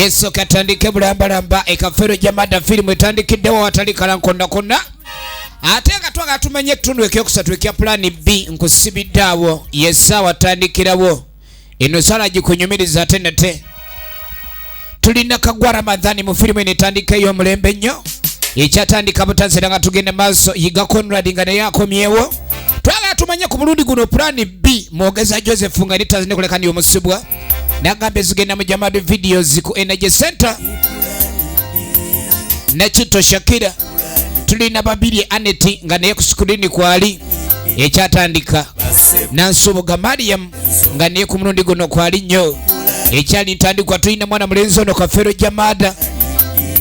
Yesu katandike bulambalamba ekafero jamada filimu etandikiddewo watali kalankonda konna ate nga twaga tumenye ekitundu ekyokusatu ekya pulani B nkusibiddeawo yesa watandikirawo eno sala gikunyumiriza ate nate tulina kagwa Ramadhani mu filimu eno etandika ey'omulembe nnyo ekyatandika butanzira nga tugenda maaso yiga Conrad nga naye akomyewo twaga tumenye ku mulundi guno pulani B mwogeza Joseph nga litazine kulekani omusibwa nagambe zigenda mu Jamadu Videos ku Energy Center Nakito Shakira tulina babiri Aneti nga naye ku screen kwali ekyatandika Nansubuga Mariam nga naye ku mulundi guno kwali nnyo ekyali ntandikwa tulina mwana mulenzi ono Kafero Jamada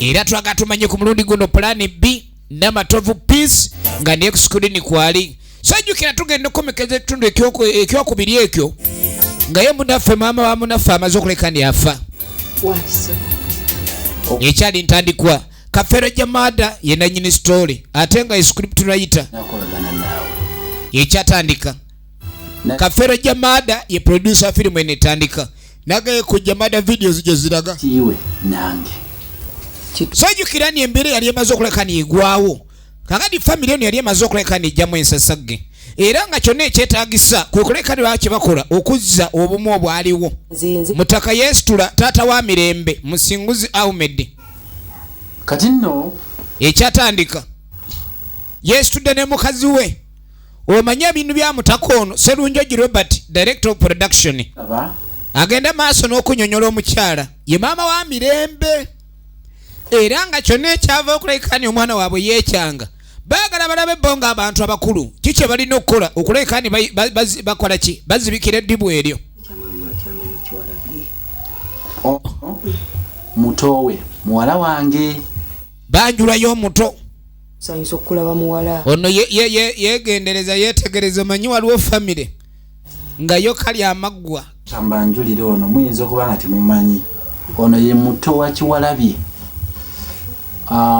era twaga tumanye ku mulundi guno Plan B Namatovu Peace nga naye ku screen kwali sajukira tugenda komekeza ekitundu ekyokubiri ekyo nga ye munaffe maama wa munaffe amaze okulekani afa ekyali ntandikwa Kafero Jamada ye nannyini story ate nga script writer ekyatandika Kafero Jamada ye producer film ene etandika nagaye ku Jamada Videos gye ziraga kiwe nange sajukira ni embere yali emaze okulekani igwawo kakati family eno yali emaze okulekani ejjamu ensasagge era nga kyonna ekyetaagisa kwe kulekani baki bakola okuzza obumu obwaliwo mutaka yesitula taata wa mirembe Musinguzi Ahmed kati nno ekyatandika yesitudde ne mukazi we omanya ebintu bya mutaka ono Serunjogi Robert director of production agenda maaso n'okunyonyola omukyala ye maama wa mirembe era nga kyonna ekyava okulekani omwana waabwe yeekyanga baagala balabe bonga abantu abakulu kiki balina okukola okulekani bakola ki bazibikira eddibu eryo mutowe muwala wange banjulayo omuto sayinza okulaba muwala ono yegendereza yetegereza manyi waliwo family nga yo kali amaggwa tambanjulire ono muyinza okuba nga temumanyi ono ye muto wa Kiwalabye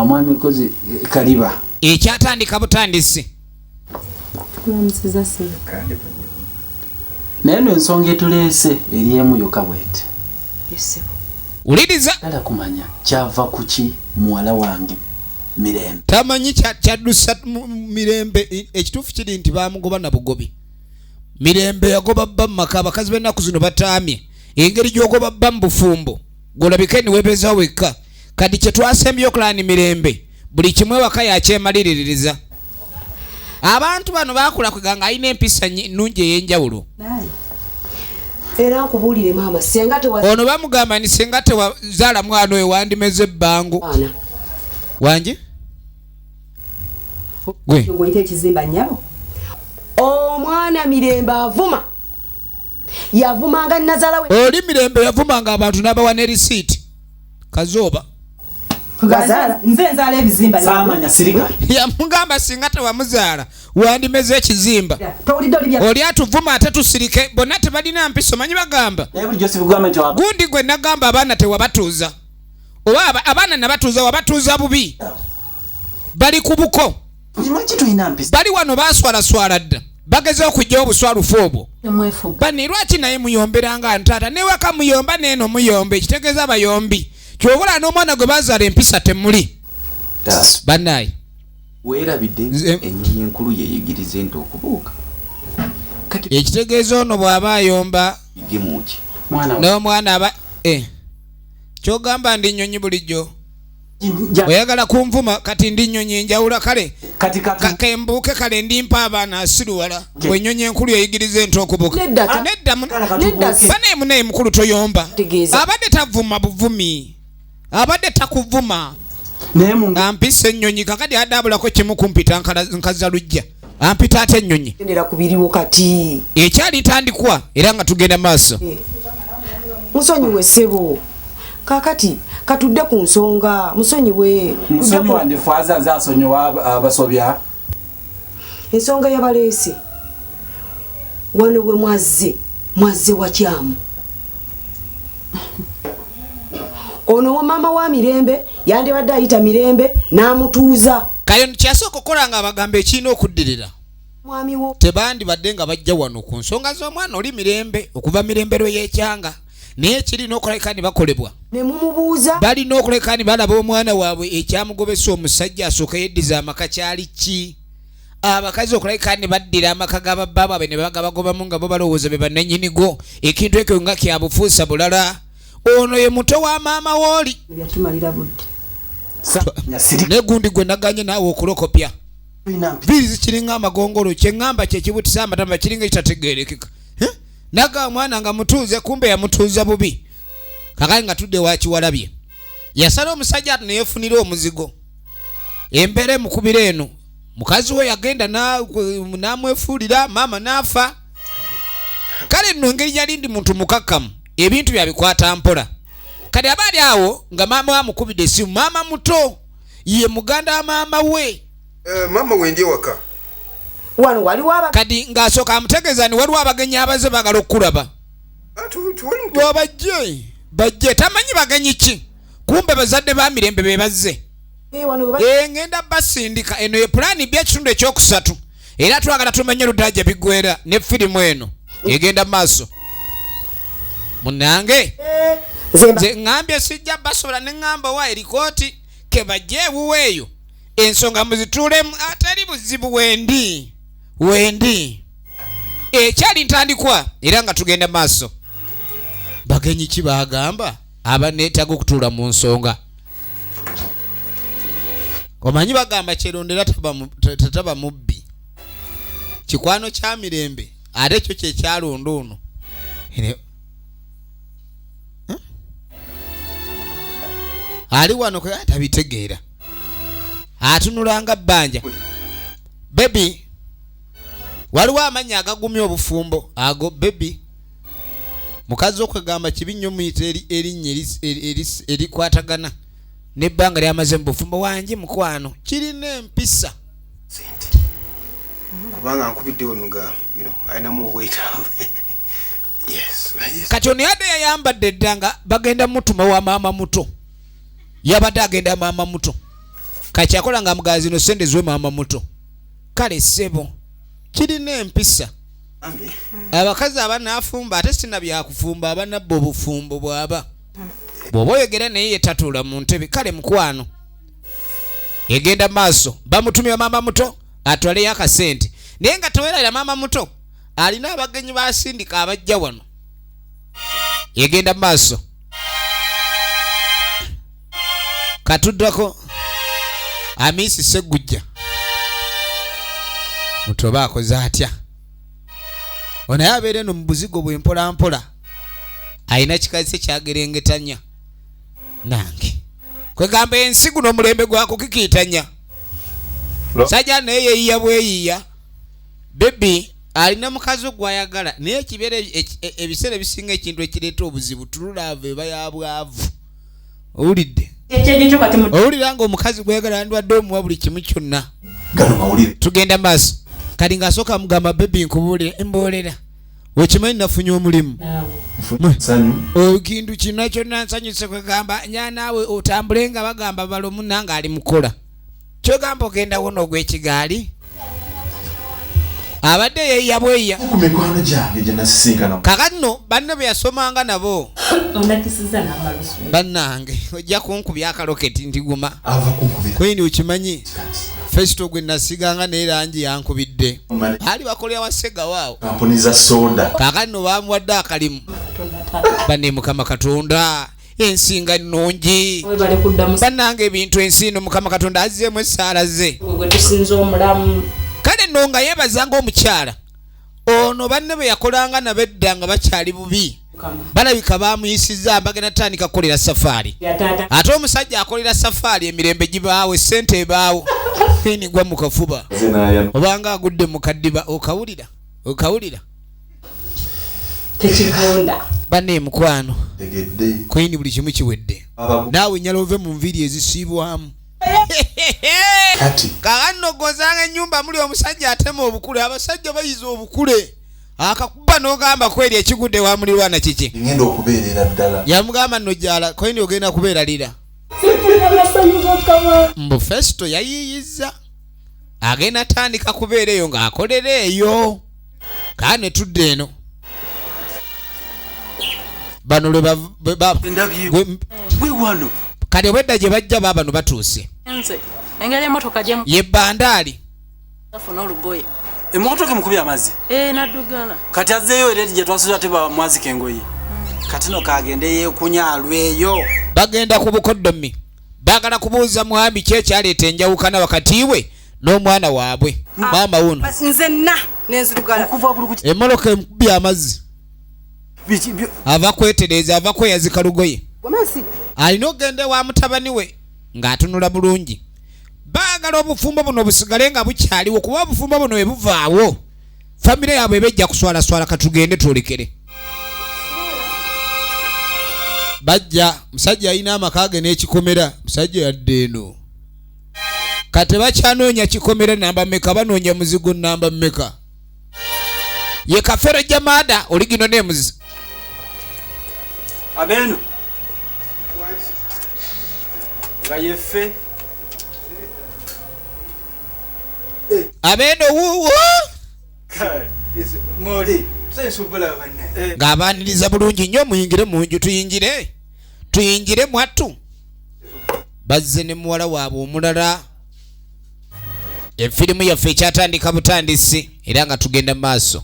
mwami kozi Kaliba ekyatandika butandisi naye no ensonga etuleese eri emu yokka bwete uliriza ala kumanya kyava kuki muwala wange Mirembe tamanyi kyaddusa Mirembe ekituufu kiri nti bamugoba na bugobi Mirembe yagoba bba mu maka abakazi b'ennaku zino bataamye engeri gy'ogoba bba mu bufumbo golabike ni weebeza wekka kati kye twasembye okulani Mirembe buli kimwe waka yakyemaliririza abantu bano bakula kweganga alina empisa nnungi ey'enjawulo era nkubuulire maama senga ono bamugamba ni senga tewazaala mwana oyo wandimeze ebbango wanje gwe ngoyite ekizimba nnyabo omwana Mirembe avuma yavumanga Nazala we oli Mirembe yavumanga abantu n'abawa ne receipt kazooba Gazala nze nzaala ebizimba samanya sirika yamugamba singa tewamuzaala wandimeze ekizimba oli atuvuma ate tusirike bonna tebalina mpiso manyi bagamba gundi gwe nagamba abaana tewabatuuza oba abaana nabatuuza wabatuuza bubi bali ku buko bali wano baswalaswala dda bageze okujja obuswalufu obwo bani lwaki naye muyomberanga ntaata newaka muyomba neeno muyombe ekitegeeza abayombi kyobula n'omwana gwe bazaala empisa temuli bannaye weerabidde ennyonyi enkulu yeyigiriza ente okubuuka ekitegeeza ono bw'aba ayomba n'omwana aba kyogamba ndi nnyonyi bulijjo oyagala kunvuma kati ndi nnyonyi enjawula kale kembuuke kale ndimpa abaana asiruwala bw'ennyonyi enkulu yeyigiriza ente okubuuka nedda baneemunaye mukulu toyomba abadde tavuma buvumi abadde takuvuma ampisa ennyonyi kakati adabulako kimu kumpita nkaza lujja ampita ate ennyonyi endera kubiriwo kati ekyali tandikwa era nga tugenda maaso musonyiwe ssebo kakati katudde ku nsonga musonyiwe wandifaza zasonyiwa abasobya ensonga y'abaleese wano we mwazze wakyamu ono wa maama wa Mirembe yandibadde ayita Mirembe n'amutuuza kale kyasooka okukola nga abagamba ekirina okuddirira mwami wo tebandibadde nga bajja wano ku nsonga z'omwana oli Mirembe okuva Mirembe lwe yeekyanga naye kirina okuleka ne bakolebwa ne mumubuuza balina okuleka ne balaba omwana waabwe ekyamugobesa omusajja asooka yeddiza amaka kyali ki abakazi okuleka ne baddira amaka g'ababba baabwe ne bagabagobamu nga bo balowooza be bannannyinigo ekintu ekyo nga kyabufuusa bulala ono ye muto wa maama wooli yatumalira budde negundi gwe naganye naawe okulokopya birizi kiringa amagongolo kyeŋŋamba kyekibutisa amatamba kiringa ekitategeerekeka naga omwana nga mutuuze kumbe yamutuuza bubi kakali nga tudde wakiwalabye yasala omusajja ati neyefunira omuzigo embeera emukubira eno mukazi we yagenda namwefuulira maama naafa kale nno engeri yali ndi muntu mukakkamu ebintu byabikwata mpola kati abaali awo nga maama wamukubidde essimu maama muto ye muganda wa maama we mama wendi ewaka wano waliwo kati ng'asooka amutegeeza ni waliwo abagenyi abaze baagala okukulaba bajje tamanyi bagenyi ki kumbe bazadde ba mirembe be bazze ngenda basindika eno ye pulaani byekitundu ekyokusatu era twagala tumenye luddaja biggwera ne firimu eno egenda maaso munange nze ŋŋambye sijja basobola ne ŋŋamba wa erikooti ke bajje ewuweeyo ensonga muzituulemu atali buzibu wendi ekyali ntandikwa era nga tugenda maaso bagenyi ki baagamba abaneetaaga okutuula mu nsonga omanyi bagamba kyerondera tataba mubbi kikwano kya mirembe ate kyo kyekyalonda ono ali wano tabitegeera atunulanga bbanja bebi waliwo amanya agagumya obufumbo ago bebi mukazi okwegamba kibi nnyo muyita erinnya erikwatagana nebbanga lyamaze mu bufumbo wangi mukwano kirina empisa kubanga nkubidde wano nga alinamu obweta kati ono yadde yayambadde dda nga bagenda mutuma wa maama muto yabadde agenda maama muto kakyakola nga mugazi no sente zwe maama muto kale ssebo kirina empisa abakazi abanaafumba ate sina byakufumba abanabba obufumbo bwaba bw'oba oyogera naye yetatuula mu ntebe kale mukwano egenda maaso bamutumye maama muto atwaleyo akasente naye nga teweerabira maama muto alina abagenyi basindika abajja wano egenda maaso katuddako Amisi Segujja mutoba akoze atya ono yabeera eno mu buzigo bwe mpola mpola alina kikazi kyagerengetanya nange kwegamba ensi guno omulembe gwako kikiitanya sajja naye yeeyiya bweyiya bebi alina mukazi gwayagala naye kibeera ebiseera ebisinga ekintu ekireeta obuzibu tululaava eba yabwavu owulidde owulira nga omukazi gwayagala ndwadde omuwa buli kimu kyonna tugenda maaso kati ng'asooka mugamba bebi nkubuulira emboolera wekimanyi nafunye omulimu ekintu kino kyonna nsanyuse kwegamba nyanaawe otambule nga bagamba balomu nange ali mukola kyogamba ogenda wona ogw'ekigaali abadde yeeya bweya kakano banne bwe yasomanga nabo bannange ojja kunkubya akaloketi ntiguma kwini okimanyi Festo gwe nasiganga ne langi yankubidde ali bakolera wasega wao kakano bamuwadde akalimu banne Mukama Katonda ensinga nnungi bannange ebintu ensino Mukama Katonda azzeemu essaala ze kale nno nga yeebazanga omukyala ono banne bwe yakolanga nabedda nga bakyali bubi balabika bamuyisizza bagenda tandika kukolera safaari ate omusajja akolera safaari emirembe gibaawo essente ebaawo ni gwa mu kafuba obanga agudde mu kaddiba okawulira tekikawunda banne mukwano kwini buli kimu kiwedde naawe nyala ove mu nviiri ezisiibwamu kakano gozanga ennyumba muli omusajja atema obukule abasajja bayiza obukule akakuba n'ogamba kweri ekigudde wa mulirwana kiki yamugamba nno jala kwini ogenda kubeera lira mbu Festo yayiyiza agenda tandika kubeera eyo ng'akolera eyo kaa ne tudde eno bano lwe ndabye gwe wano kati obwedda gye bajja baabano batuuse nze engeri emotoka gye ye bandaali afuna olugoye emotoka mukubya amazzi naddugala kati azzeeyo era gye twasuza teba mwazika engoye kati no kagende yeekunyalweyo bagenda ku bukoddomi baagala kubuuza mwami kyekyaleeta enjawukana wakati we n'omwana waabwe maama wuno nzenna nenzirugala emmoloka emukubya amazzi ava kwetereeza ava kweyazika lugoye alina okugenda wa mutabani we ng'atunula bulungi baagala obufumbo buno busigale nga bukyaliwo kuba obufumbo buno bwe buvaawo famire yaabwe ebejja kuswalaswala katugende twolekere bajja musajja alina amaka ge n'ekikomera musajja yadde eno kati bakyanoonya kikomera namba mmeka banoonya muzigo namba mmeka ye Kafero Jamaada oligino nemuzi abeno nga yeffe abeno wuwo moli sensubula banne ng'abaaniriza bulungi nnyo muyingire mu nju tuyingire mwattu bazze ne muwala waabwe omulala efirimu yaffe ekyatandika butandisi era nga tugenda maaso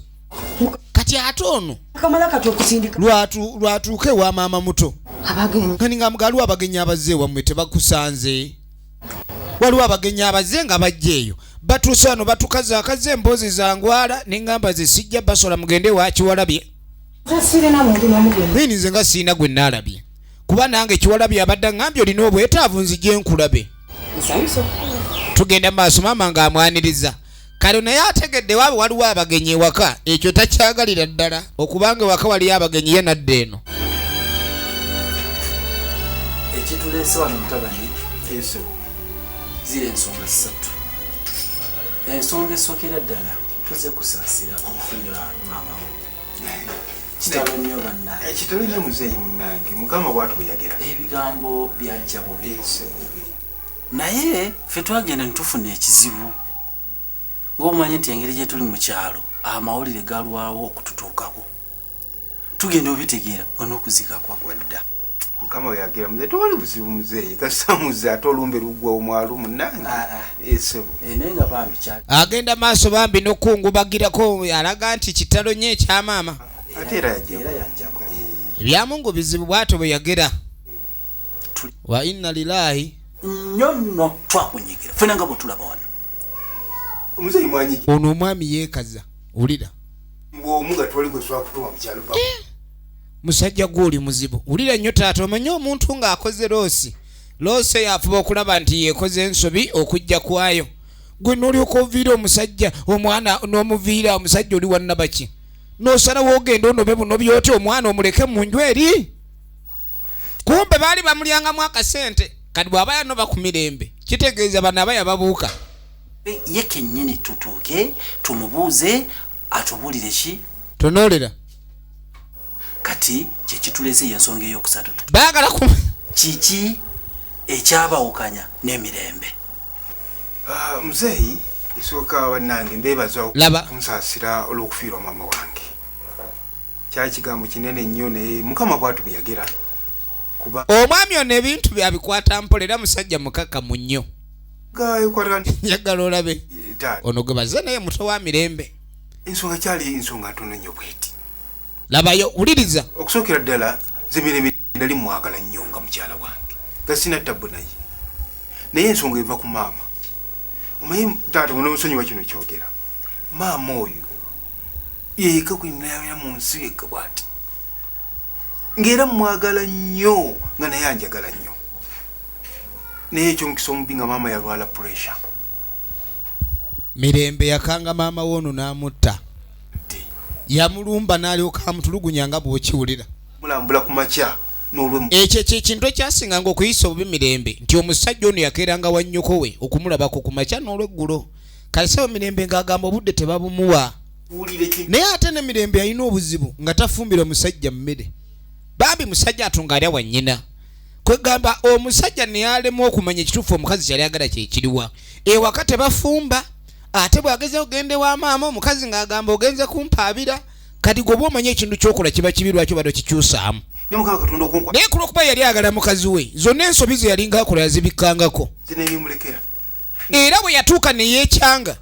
kati ate ono kamala kati okusindika lwatuuke wa maama muto kani nga mugaliwo abagenyi abazze wammwe tebakusanze waliwo abagenyi abazze nga bajja eyo batuuse wano batukazaakaze emboozi zangwala neŋŋamba ze sijja basola mugende wa Kiwalabye kwini nze nga siina gwe naalabye kuba nange Kiwalabye abadde ŋŋambye olina obwetaavu nzije nkulabe tugenda maaso maama ng'amwaniriza kale naye ategedde waabe waliwo abagenyi ewaka ekyo takyagalira ddala okubanga ewaka waliyo abagenyi ye nadde eno ekituleese wano mutabani eso ziri ensonga ssatu ensonga esokera ddala tuze kusaasira okufiira maama wo kitalo nnyo bannaye ekitalo nnyo muzeeyi munnange mukama bwatu bweyagera ebigambo byajja bubi naye ffe twagenda ne tufuna ekizibu ng'omanyi nti engeri gye tuli mu kyalo amawulire galwawo okututuukako tugenda obitegeera nga n'okuzika kwagwa dda mukama bweyagera muzeeyi tewali buzibu muzeeyi kasamuze ate olumbe luggwa omwalu munnange esebo naye nga bambi agenda maaso bambi n'okungubagirako alaga nti kitalo nnyo ekyamaama ate era yajjako ebyamungu bizibu bw'atyo bwe yagera wa inna lillahi nnyo nno twakunyigira ffena nga bwe tulaba wano omuzeeyi mwanyiki ono omwami yeekaza wulira ng'omuga twali gwe twakutuma mu kyalo ba musajja gw'oli muzibu wulira nnyo taata omanye omuntu ng'akoze loosi eyo afuba okulaba nti yeekoze ensobi okujja kwayo gwe n'olyoka oviira omusajja omwana n'omuviira omusajja oli wannabaki n'osalawo ogenda onobe buno byoti omwana omuleke mu nju eri kumbe baali bamulyangamu akasente kati bw'aba yanoba ku mirembe kitegeeza bano aba yababuuka ye kennyini tutuuke tumubuuze atubuulire ki tonoolera kati kyekituleese y'ensonga ey'okusatu baagala kiki ekyabawukanya n'emirembe muzeeyi esooka bannange mbeebaza kunsaasira olw'okufiirwa maama wange kyali kigambo kinene nnyo naye mukama bwatu bweyagera kuba omwami ono ebintu byabikwata mpola era musajja mukakkamu nnyo njagala olabe ono gwe bazze naye muto wa mirembe ensonga kyali ensonga ntono nnyo bweti labayo wuliriza okusookera ddala ze mirembe nali mwagala nnyo nga mukyala wange nga sina ttabbu naye ensonga eva ku maama omanyi taata onomusonyiwa kino kyogera maama oyo yeyeka kwinayabera mu nsi yekka bwati ng'era mwagala nnyo nga naye anjagala nnyo naye ekyomukisa omubi nga maama yalwala pressure mirembe yakanga maama woono n'amutta yamulumba n'alyoka amutulugunya nga bw'okiwulira mulambula ku makya ekyo kyekintu ekyasinga nga okuyisa obubi mirembe nti omusajja ono yakeeranga wa nnyoko we okumulabako ku makya n'olweggulo kalisaba mirembe ng'agamba obudde tebabumuwa naye ate ne mirembe yalina obuzibu nga tafumbira musajja mmere bambi musajja atunga alya wa nnyina kwegamba omusajja neyalema okumanya ekituufu omukazi kyali agala kyekiriwa ewaka tebafumba ate bwageze ogende wa maama omukazi ng'agamba ogenze kumpaabira kati gwe oba omanya ekintu kyokola kiba kibi lwaki bado kikyusaamu ne mukama katonda okunkwa naye kulwokuba yali agala mukazi we zonna ensobi ze yalinga akola yazibikkangako zino ebimulekera era bwe yatuuka ne yeekyanga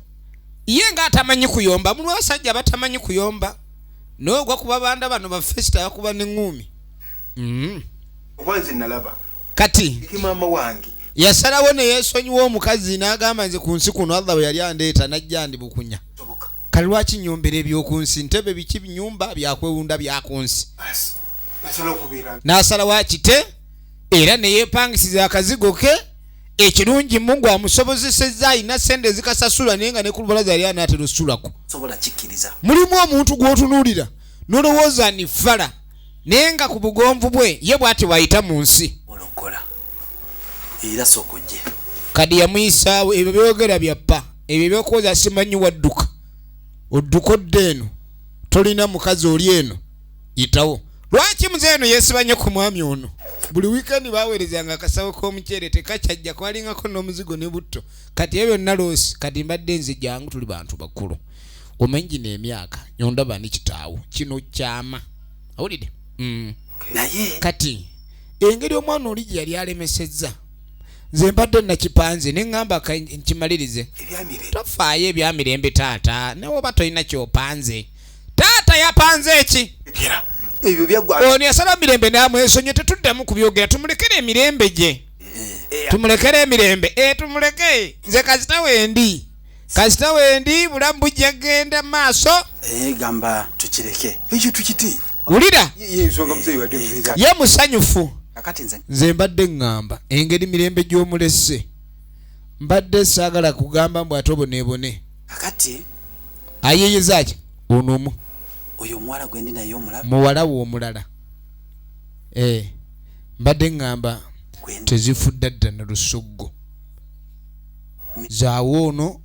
ye nga atamanyi kuyomba muli abasajja batamanyi kuyomba n'ogwa kuba banda bano bafesita bakuba n'eŋŋuumi okwanze nalaba kati ikimama wange yasalawo ne yeesonyiwa omukazi n'agamba nze ku nsi kuno Allah bwe yali andeeta najja ndi bukunya kale lwaki nyombera eby'oku nsi ntebe biki binyumba byakwewunda by'aku nsi n'asalawo akite era ne yeepangisiza akazigo ke ekirungi Mungu amusobozesezza alina sente zikasasula naye nga ne ku lubalaza yali anaatera osusulako mulimu omuntu gw'otunuulira n'olowooza ni fala naye nga ku bugonvu bwe ye bw'ati bw'ayita mu nsi era sokojje kadi yamuyisaawo ebyo byogera byappa ebyo byokuwoza simanyi wadduka odduka odde eno tolina mukazi oli eno yitawo lwaki muze eno yeesibanye ku mwami ono buli wiikendi baweerezanga akasawo k'omuceere tekakyajja kwalingako n'omuzigo ne butto kati ebyo naloosi kati mbadde nze jangu tuli bantu bakulu omanyi gino emyaka nyondaba ni kitaawo kino kyama awulidde naye kati engeri omwana oli gye yali alemesezza nze mbadde nakipanze ne ŋŋamba nkimalirize tofaayo ebyamirembe taata nawe oba tolina kyopanze taata yapanze eki ebyo byaggwa ono yasala mirembe namwesonye tetuddamu kubyogera tumulekere emirembe gye tumulekere emirembe tumuleke nze kasita wendi bulamu bujja genda maaso gamba tukireke ekyo tukiti wulira yensonga muzeeyi wadde ye musanyufu akati nze mbadde ŋŋamba engeri mirembe gy'omulese mbadde saagala kugamba mbw ate oboneebone akati ayeeyeza ki ono omu oyo omuwala gwendi naye omulaba muwala we omulala mbadde ŋŋamba tezifudda dda na lusoggo zaawo ono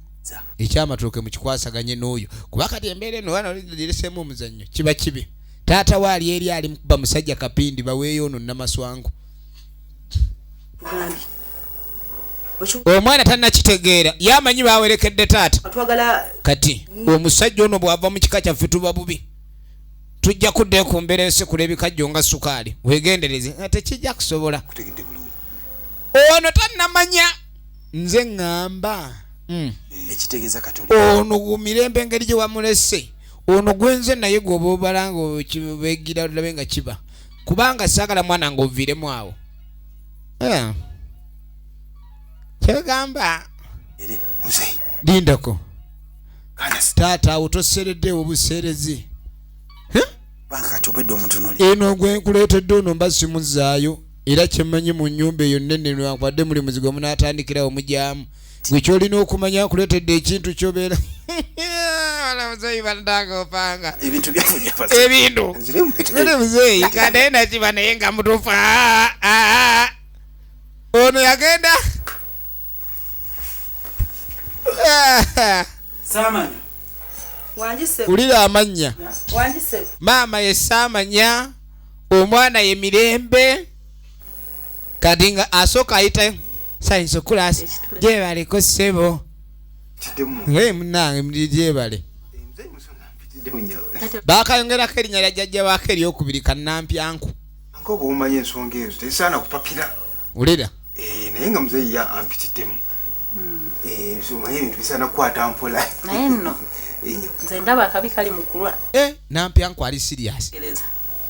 ekyamatooke mukikwasaganye n'oyo kuba kati embeera eno wana lireseemu omuzannyo kiba kibi taata waali eri ali mukuba musajja kapindi baweeyo ono namaswangu omwana tannakitegeera yamanyi bawerekedde taata kati omusajja ono bw'ava mu kika kyaffe tuba bubi tujja kudde ku mbeera esekula ebikajjo nga sukaali wegendereze nga tekijja kusobola ono tannamanya nze ŋŋamba ekitegeeza katoli ono gumirembe engeri gye wamulese ono gwenze naye gwoba obala nga kibegira olabe nga kiba kubanga saagala mwana nga oviiremu awo kyegamba lindako taata awo tosereddeewo obuseerezi eno gwenkuleetedde ono mba simuzaayo era kyemmanyi mu nnyumba eyo nnene nakwadde muli muzigo munaatandikirawo mujyamu gwe kyolina okumanya nkuleetedde ekintu kyobeera muzeeyi bandanga opanga ebintu ebintu ere muzeeyi kanaye nakiba naye nga mutuufu ono yagenda saamanya ulira amannya maama ye saamanya omwana ye mirembe kati nga asooka ayita sayinza okulasi gyebaleko ssebo munange muli gyebale bakayongerako erinnya lya jjajja waako eryokubiri kannampyanku nkoba omanya ensonga ezo tezisaana kupapira ulira naye nga muzeeyi ampitiddemu omanye ebintu bisaana kukwata mpola naye nno nze ndaba akabi kali mu kulwa nampyanku ali sirias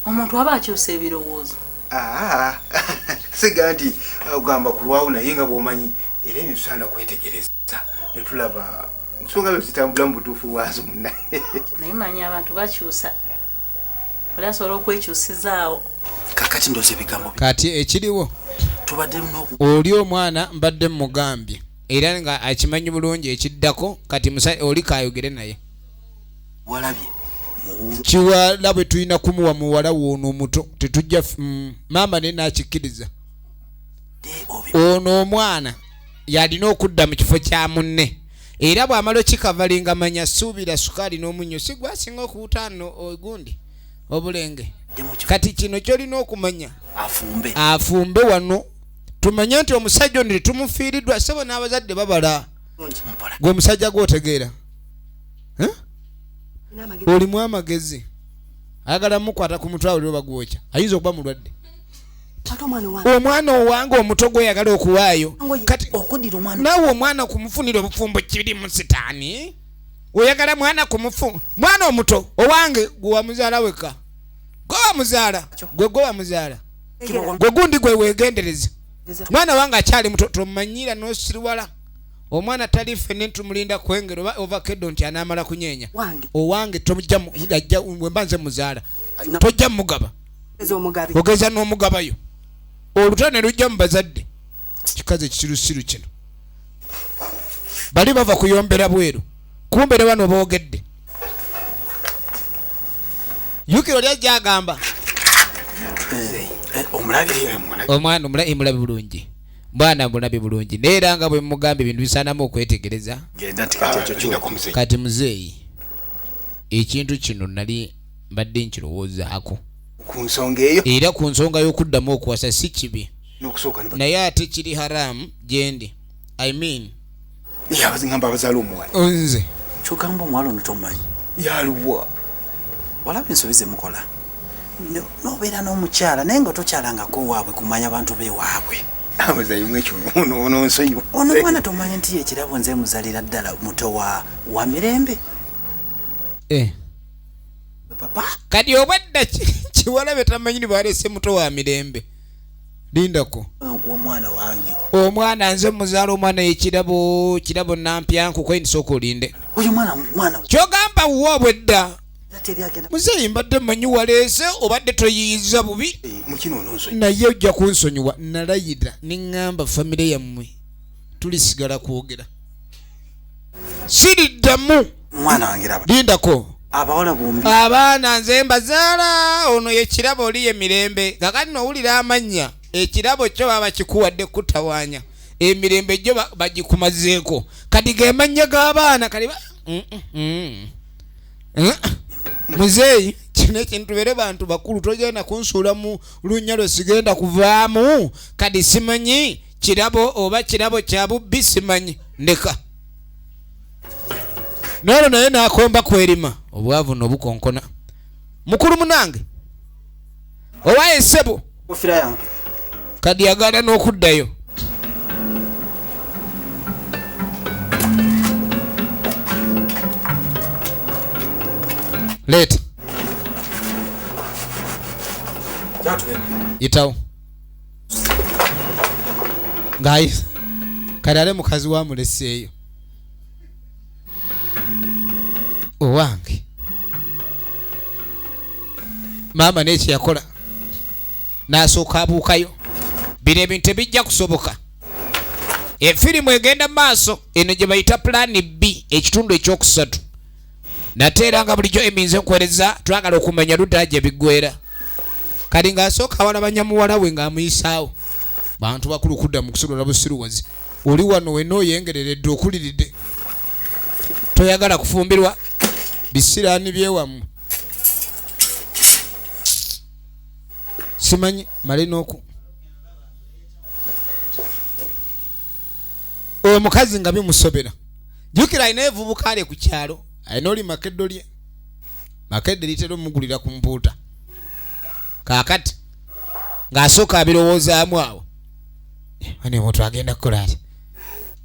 omuntu aba akyusa ebirowoozo siga nti ogamba kulwawo naye nga bwomanyi era ebyo tusaana kwetegereza netulaba ensonga zo zitambula mu butuufu bwazo munnaye naye manyi abantu bakyusa oli asobola okwekyusizaawo kakati ndoze ebigambo kati ekiriwo tubadde oli omwana mbadde mugambye era nga akimanyi bulungi ekiddako kati oli kayogere naye walabye kiwala bwe tulina kumuwa muwala woono omuto tetujja maama naye nakikkiriza ono omwana yalina okudda mu kifo kya munne era bw'amala okikavalinga manya suubira sukaali n'omunnyo si gwasinga okuwutaano ogundi obulenge kati kino kyolina okumanya afumbe wano tumanye nti omusajja ono tetumufiiriddwa sebo n'abazadde babala gwe omusajja gwotegeera olimu amagezi agala mukwata ku mutwe awuliro bagwocha ayinza okuba mulwadde ate omwana wange omwana owange omuto gwe yagala okuwaayo kati okudira omwana nawe omwana kumufunira obufumbo kiri mu sitaani oyagala mwana kumufu mwana omuto owange gwe wamuzaala weka gwe wamuzaala gwe wamuzaala gwe gundi gwe weegendereza mwana wange akyali muto tomanyira n'osiriwala omwana tali ffenne ntumulinda kwengero oba ovakeddo nti anaamala kunyeenya owange tojja wemba nze muzaala tojja mugaba ogeza n'omugabayo olutalo ne lujja mu bazadde kikazi ekisirusiru kino bali bava kuyombera bweru kumbe ne bano boogedde yukiro lyajja agamba omwana mulabi bulungi mwana mulabi bulungi neera nga bwe mugamba ebintu bisaanamu okwetegereza kati muzeeyi ekintu kino nali mbadde nkirowoozaako era ku nsonga y'okuddamu okuwasa si kibi naye ate kiri haramu gyendi nze kyogamba omuwala ono tomanyi yaluwa walaba ensobi zemukola nobeera n'omukyala naye nga tokyalangako waabwe kumanya abantu bewaabwe abazayimu ekyo ono nsonyiwa ono mwana tomanyi nti yekirabo nze muzalira ddala muto wa mirembe papa kati obadda kiwalabe tamanyi baleese muto wa mirembe lindako omwana wange omwana nze muzaala omwana yekirabo nampyanku kwenisooka olinde oyo mwana kyogamba woobwedda muzeeyi mbadde mmanyi waleese obadde toyiyiza bubi naye ojja kunsonyiwa nalayira neŋŋamba famire yammwe tulisigala kwogera siriddamu mwana wange lindako abawala bombi abaana nze mbazaala ono yekirabo oli ye mirembe kakati nowulira amannya ekirabo kyo baba kikuwadde kutawaanya emirembe gyo bagikumazeeko kati ge mannya g'abaana kali muzeeyi kino ekintu tubeere bantu bakulu togenda kunsuula mu lunnya lwe sigenda kuvaamu kati simanyi kirabo oba kirabo kya bubbi simanyi ndeka n'olwo naye n'akomba kwerima obwavu n'obukonkona mukulu munange owaye ssebo ofira yange kadi yagala n'okuddayo leeta yitawo ng'ayisa kati ale mukazi wamuleseeyo owange maama n'ekyo yakola n'asooka abuukayo bino ebintu tebijja kusoboka efirimu egenda mu maaso eno gye bayita pulaani B ekitundu ekyokusatu nate era nga bulijjo eminze nkuweereza twagala okumanya ludda gye biggwera kati ng'asooka awalabanya muwala we ng'amuyisaawo bantu bakulu kudda mu kusoloola busiruwazi oli wano wenna oyengereredde okuliridde toyagala kufumbirwa bisiraani byewammwe simanyi male n'oku omukazi nga bimusobera jjukira alina evubuka ale ku kyalo alina oli makeddo lye makedde litera omugulira ku mpuuta kaakati ng'asooka abirowoozaamu awo ane omuntu agenda kukola ati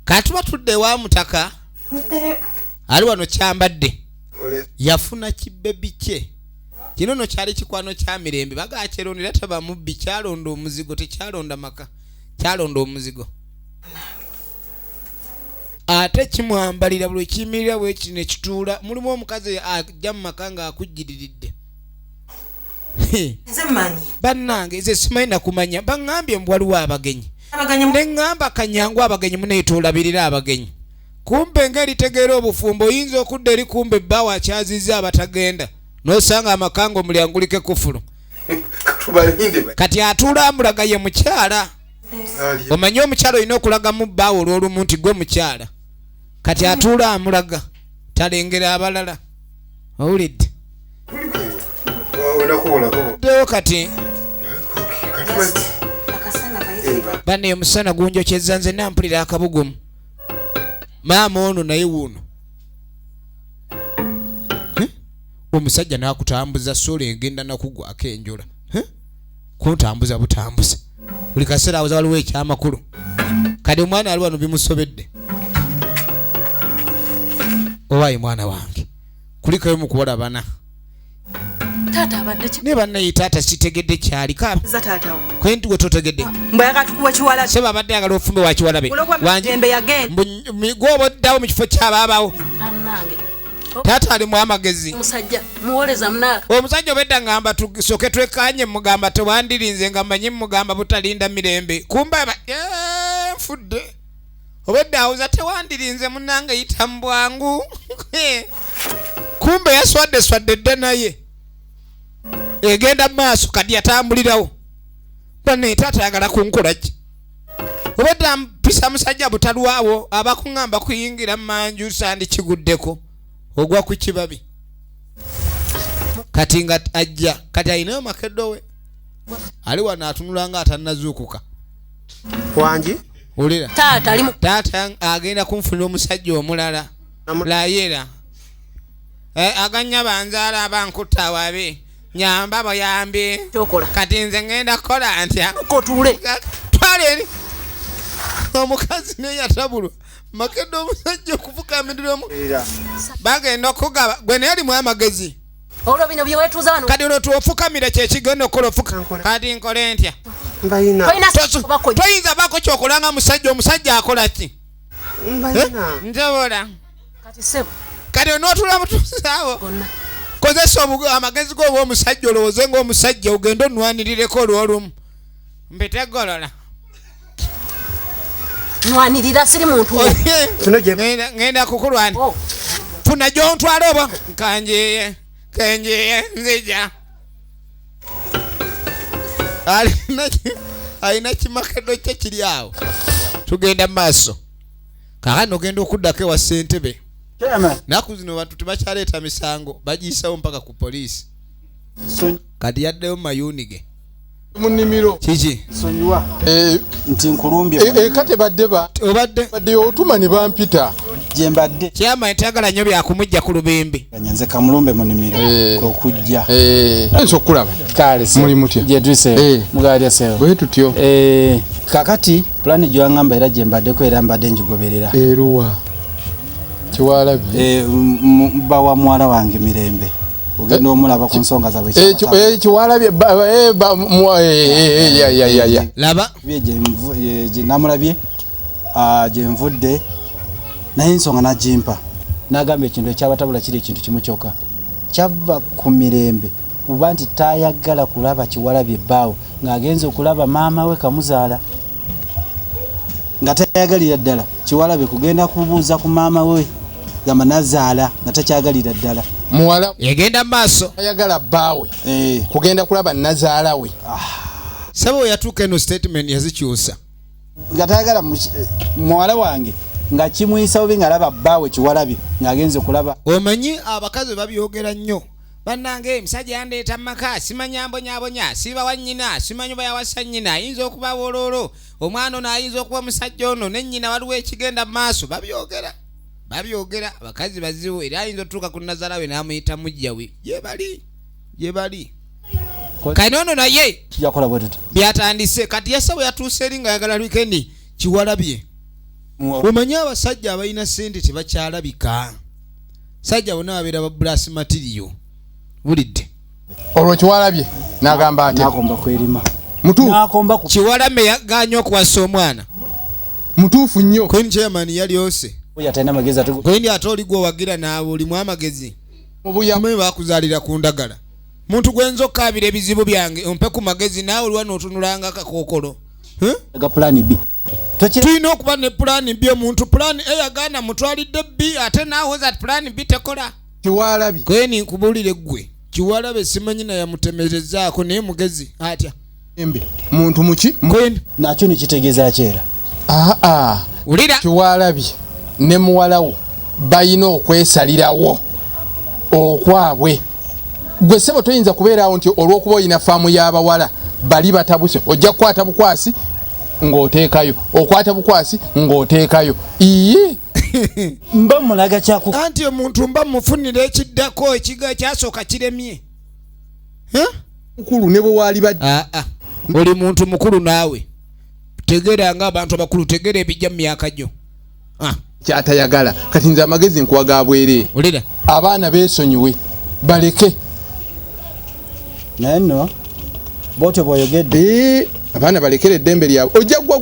katuba tudde wa mutaka ali wano kyambadde yafuna kibebi kye kino no kyali kikwano kya mirembe bagakyeronera taba mubbi kyalonda omuzigo tekyalonda maka kyalonda omuzigo ate kimwambalira buli kiyimirira bwe kino ekituula mulimu omukazi ajja mu maka nga akujjiriridde nze mmanyi bannange nze simanyi nakumanya baŋŋambye mbu waliwo abagenyi ne ŋŋamba kanyangu abagenyi muneetolabirira abagenyi kumbe ng'eritegeera obufumbo oyinza okudda eri kumbe ebbaawo akyazizza abatagenda n'osanga amakango mulyangulike kufulu kati atuula amulaga ye mukyala omanye omukyala olina okulaga mu bbaawo olw'olumu nti gwe mukyala kati atuula amulaga talengera abalala owulidde ddewo kati bane omusana gunjokyezza nze nampulira akabugumu maama ono naye wuuno omusajja nakutambuza sola egenda nakugwa akenjola kuntambuza butambuza buli kaseera awoza waliwo ekyamakulu kati omwana ali wano bimusobedde owayi mwana wange kulikayo mukubalabana taata abadde ne bannaye taata sitegedde kyali za taatawo kwenti gwe totegedde mbayaga tukuwa Kiwalabi seba abadde ayagala ofumbe wa Kiwalabi wanjembe yagenda gwoboddawo mu kifo kyabaabawo annange taata ali mu amagezi musajja muwoleza munaka omusajja obedda ngamba tusoke twekanye mugamba tewandirinze nga manyi mugamba butalinda mirembe kumba nfudde obedda awuza tewandirinze munange yita mbwangu kumbe yaswadde dda naye egenda maaso kadi atambulirawo bane taata ayagala kunkola ki obedda mpisa musajja butalwawo abakuŋŋamba kuyingira manju sandi kiguddeko ogwa ku kibabi kati nga ajja kati ayinayo makeddo we ali wano atunula nga atannazuukuka wangi ulira taata ali taata agenda kunfunira omusajja omulala layera aganya banzaala abankutta wabe nyamba bayambe kyokola kati nze ngenda kukola ntya kotule twale eri omukazi neyatabulwa makeddo omusajja okufukamiriramu bagenda okugaba gwe naye alimu amagezi olwo bino byewetuuza wano kati olwo tuofukamira kyekigenda okukola ofuka kati nkole ntya toyinza bako kyokolanga omusajja akola ki njobola kati sebo kati onootula mutusaawo kozesa amagezi g'oba omusajja olowooze ng'omusajja ogenda onwanirireko olw'olumu mbitegolola nwanirira siri muntu ngenda kukulwani funa gyontwala oba kanjeye nzija alina kimakeddo kye kiri awo tugenda mu maaso kakati ogenda okuddako ewa ssentebe naku zino bantu tebakyaleeta misango bagiyisawo mpaka ku poliisi kati yaddeyo mu mayuuni ge munimiro kiki nti nkulumbye kate badde otuma ne bampita gyembadde kyama entagala nnyo byakumujja ku lubimbi nze kamulumbe munimiro okujja nso okulaba muli mutya gyetuse mugalya sewo bwe tutyo kakati pulani gyowaŋŋamba era gyembaddeko era mbadde ngigoberera eruwa Kiwalabi bawa muwala wange mirembe ogenda omulaba ku nsonga zabwe Kiwalabi laba namulabye gyenvudde naye ensonga nagimpa nagamba ekintu ekyabatabula kiri ekintu kimu kyokka kyava ku mirembe kuba nti tayagala kulaba Kiwalabi ebbaawo ng'agenza okulaba maama we kamuzaala nga tayagalira ddala Kiwalabi kugenda kubuuza ku maama we gamba nazaala nga takyagalira ddala muwala yagenda mu maaso ayagala bbaawe kugenda kulaba nazaala we sabo yatuuka eno statement yazikyusa nga tayagala muwala wange nga kimuyisa obi ng'alaba bbaawe Kiwalabi ng'agenza okulaba omanyi abakazi babyogera nnyo bannange emisajja yandeeta mu maka simanya mbonyabonya siba wa nnyina simanyi oba yawasa nnyina ayinza okuba wololo omwana ono ayinza okuba omusajja ono ne nnyina waliwo ekigenda mu maaso babyogera abakazi bazibu era ayinza otuuka ku nazaala we n'amuyita mujja we gye bali kati ono naye yakola bwe tuti byatandise kati yasabo yatuuse eri nga yagala wikendi Kiwalabye omanyi abasajja abalina ssente tebakyalabika sajja bonna babeera ba brass material bulidde olwo Kiwalabye n'agamba ate nakomba kwerima mutuufu Kiwalame yaganya okuwasa omwana mutuufu nnyo Queen Chairman yalyose yatalina magezi Queen ate oli gwe wagira naawe olimu amagezi obuyamu bakuzaalira ku ndagala muntu gwenza okkaabira ebizibu byange ompe ku magezi naawe olwana otunulanga akakookolo ga plan B tulina okuba ne plan B omuntu plan A yagaana mutwalidde B ate naawe za plan B tekola Kiwalabi Queen nkubulire gwe Kiwalabe simanyi na yamutemerezaako naye mugezi atya muntu muki Queen nakyo nekitegeeza kyera ulira Kiwalabi ne muwalawo bayina okwesalirawo okwabwe gwe sebo toyinza kubeerawo nti olw'okuba oyina faamu y'abawala bali batabuse ojja kukwata bukwasi ng'oteekayo okwata bukwasi ng'oteekayo iye mba mulaga kyaku anti omuntu mba mufunira ekiddako ekiga kyasooka kiremye mukulu ne bwe waali badde oli muntu mukulu naawe tegera nga abantu abakulu tegera ebijja mu myaka gyo kyatayagala kati nze amagezi nkuwa ga bwereere olira abaana beesonyiwe baleke naye nno bwotyo bw'oyogedde abaana balekere eddembe lyabwe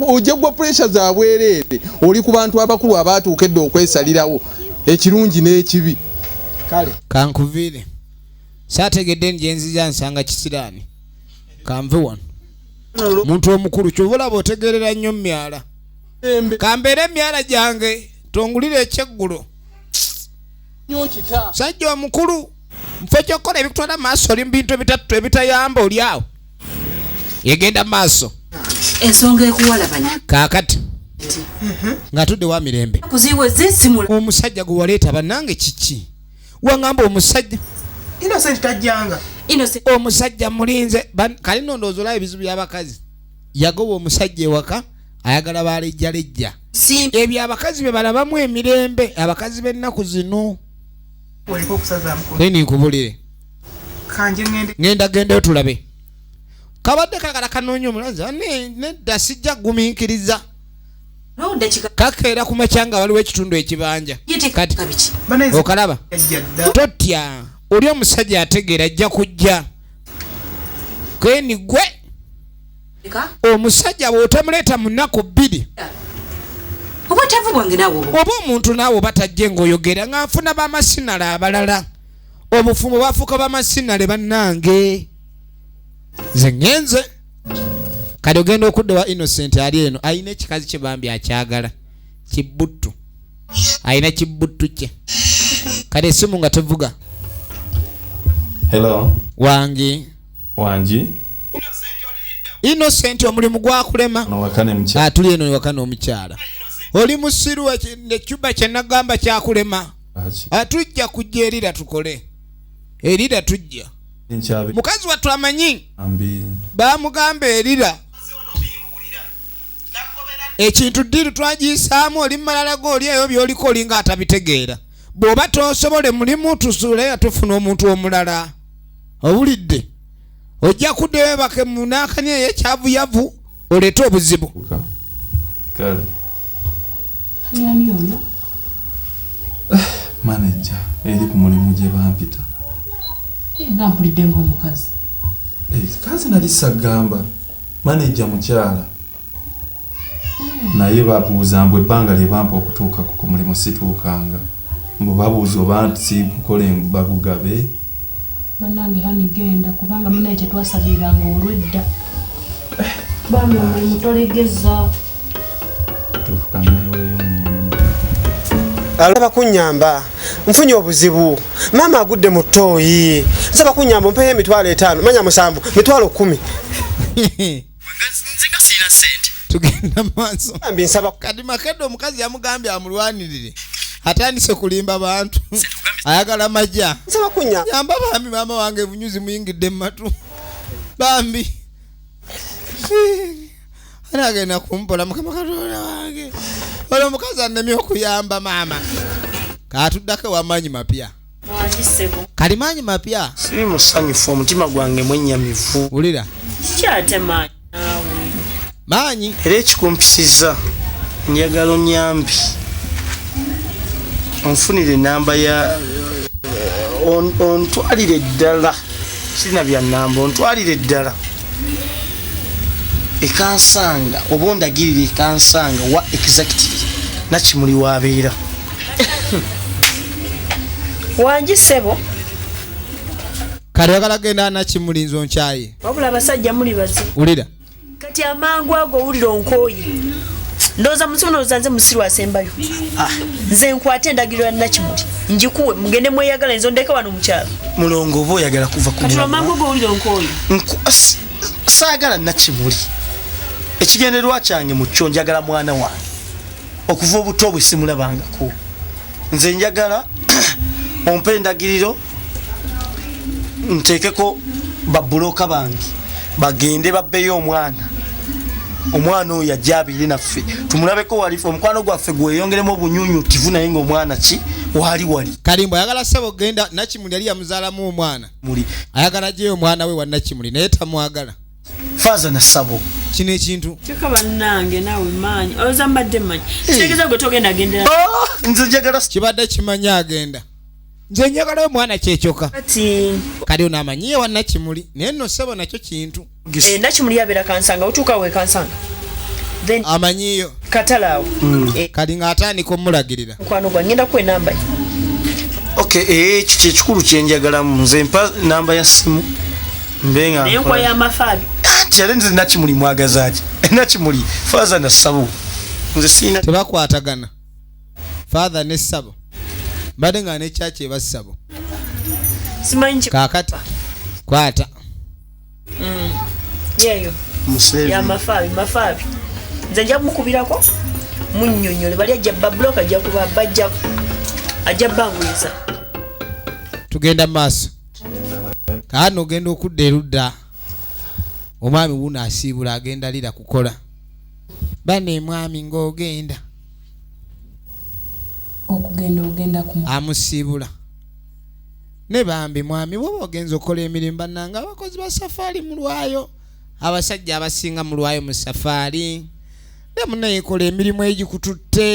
ojja gwa puresha za bwereere oli ku bantu abakulu abaatuukedde okwesalirawo ekirungi n'ekibi kale kankuviire saategedde njenziza nsanga kisiraani kanve wano muntu omukulu kyova olaba otegerera nnyo myala kambeera emyala gyange tongulira ekyeggulo sajja omukulu mfe kyokkola ebikutwala maaso oli mubintu ebitatu ebitayamba oli awo yegenda maaso ensonga ekuwalabanya kaakati nga tudde wa mirembe kuziwe zisimula omusajja gwe waleeta bannange kiki wangamba omusajja Innocent tajjanga omusajja mulinze kali nondooza olaba ebizibu by'abakazi yagoba omusajja ewaka ayagala balejjalejja ebyo abakazi be balabamu emirembe abakazi b'ennaku zino ninkubulire ngenda gendeyo tulabe kabadde kagala kanoonya omulazi nedda sijja gumiikiriza kakeera ku makyanga waliwo ekitundu ekibanja kati okalaba totya oli omusajja ategeera ajja kujja keni gwe omusajja bw'otamuleeta mu nnaku 2 oba omuntu naawe batajje ng'oyogera nga nfuna bamasinale abalala obufumbo bafuuka bamasinale bannange nze ngenze kati ogenda okudda wa Innocent ali eno ayina ekikazi kye bambi akyagala kibbuttu ayina kibbuttu kye kati essimu nga tevuga hello wangi Innocent omulimu gwakulema tuli eno wakana omukyala oli musiru ekyuba kyenagamba kyakulema tujja kujja erira tukole erira tujja mukazi wattu amanyi bamugamba erira ekintu ddiru twagiyisaamu oli malala g'oli eyo byoliko olinga atabitegeera bw'oba tosobole mulimu tusuule tufuna omuntu omulala obulidde ojja kuddeyo ebake munaakani eyo ekyavuyavu oleete obuzibu manager eri ku mulimu gye bampita nga mpulidde ng'omukazi kazi nali sagamba manager mukyala naye babuuza mbwe ebbanga lye bampa okutuuka ku mulimu situukanga mbwe babuuza oba sikukola bagugabe bannange hani genda kubanga munaye kye twasabiranga olwedda bambi omulimu tolegeza tufukameweyo alaba kunyamba nfunye obuzibu mama agudde mu ttooyi nsaba kunyamba mpeyo emitwalo 5 manya 7 mitwalo 10 nzinga sina sente tugenda maaso ambi nsaba kati makedde omukazi yamugambye amulwanirire atandise kulimba bantu ayagala majja nsaba kunyamba yamba bambi mama wange ebunyuzi muyingidde mu matu bambi anagenda kumpola mukama katonda wange olwo omukazi annemye okuyamba maama katuddako wamanyi mapya kali manyi mapya siri musanyufu omutima gwange mwennyamivu ulira kyate manyi manyi era ekikumpisiza njagala onyambi onfunire enamba ya ontwalire eddala sirina bya namba ontwalire eddala ekansanga oba ondagirire ekansanga wa exactly nakimuli wabeera wangi ssebo kati oyagala genda nakimuli nzo nkyaye wabula abasajja muli bazi ulira kati amangu ago owulira onkooyi ndowooza musimu ndowooza nze musiru asembayo nze nkwate endagiriro ya nakimuli njikuwe mugende mweyagala nzo ndeka wano mukyalo mulongo oba oyagala kuva kati amangu ago owulira onkooyi saagala nakimuli ekigendererwa kyange mu kyo njagala mwana wange okuva obuto bwe simulabangako nze njagala ompe endagiriro nteekeko babuloka bange bagende babbeyo omwana omwana oyo ajja abeere naffe tumulabeko walifu omukwano gwaffe gweyongeremu obunyunyutivu naye ngaomwana ki wali Kalimbo ayagala ssebo genda Nakimuli yali yamuzaalamu omwana ayagala gyeyo omwana we wa Nakimuli naye tamwagala Faaza na Ssabo kino ekintu kyokka bannange naawe manyi oza mbadde manyi kitegeeza gwe togenda agendera nze njagala kibadde kimanye agenda nze njagala omwana kyekyokka kali ono amanyiye wa Nakimuli naye nno ssebo nakyo kintu Nakimuli yabeera kansanga otuuka we kansanga then amanyiyo katalaawo kali ng'atandika omulagirira mukwano gwa ngenda kuwa enamba ye okay ekyo kyekikulu kyenjagalamu nze mpa namba ya simu mbenga nenkwa y'amafaabi kyale nze Nakimuli mwagazaaki Nakimuli Faaza na Ssabo nze siina tebakwatagana Father ne Ssabo mbadde nga nekyaki eba Ssabo simanyi kaakati kwata yeeyo y'amafaabi nze nja kumukubirako munnyonnyole bali ajja babulooka ajja kuba bajja ajja banguliza tugenda maaso kaano ogenda okudda erudda omwami wuno asiibula agenda lira kukola bane mwami ng'ogenda ogenda amusiibula ne bambi mwami woba ogenza okukola emirimu bannanga abakozi ba safaari mu lwayo abasajja abasinga mu lwayo mu safaari ne munayekola emirimu egikututte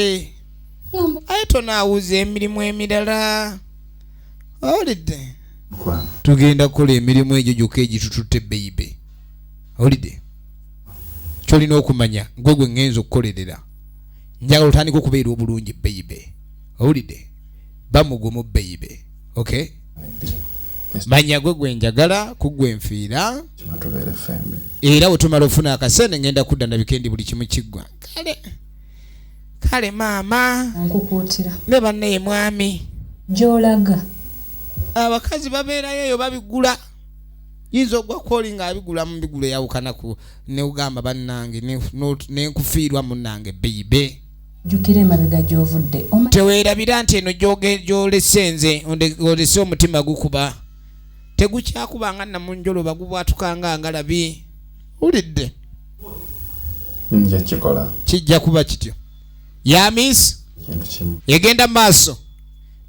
aye tonaawuza emirimu emirala olidde tugenda kukola emirimu egyo gyokka egitututte beibe olidde kyolina okumanya gwe ngenza okukolerera njagala otandika okubeera obulungi beibe olidde bamugumu beibe okay manya gwe njagala kugwe nfiira era bwetumala ofuna akasene ngenda kudda nabikendi buli kimu kiggwa kale maama nkukuutira ne bannaye mwami gy'olaga abakazi babeerayo eyo babigula yinza ogwa koli nga abigula mu bigulo eyawukanaku ne ugamba bannange nenkufiirwa munnange beibe jukira emabega gy'ovudde teweerabira nti eno gy'olese nze olese omutima gukuba tegukyakubanga namunjoloba gubwatukanga ngalabi ulidde nja kikola kijja kuba kityo yamis egenda maaso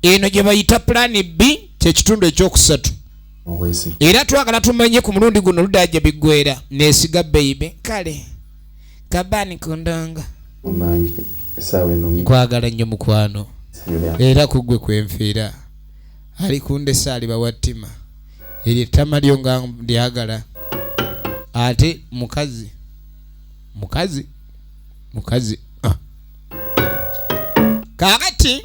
eno gye bayita pulani B kyekitundu ekyokusatu era twagala tumanye ku mulundi guno ludajja biggwera neesiga beibe kale kabani kundonga nkwagala nnyo mukwano era kugwe kwenfiira ali kundesa ali bawattima eryo ettama lyo nga lyagala ate mukazi kakati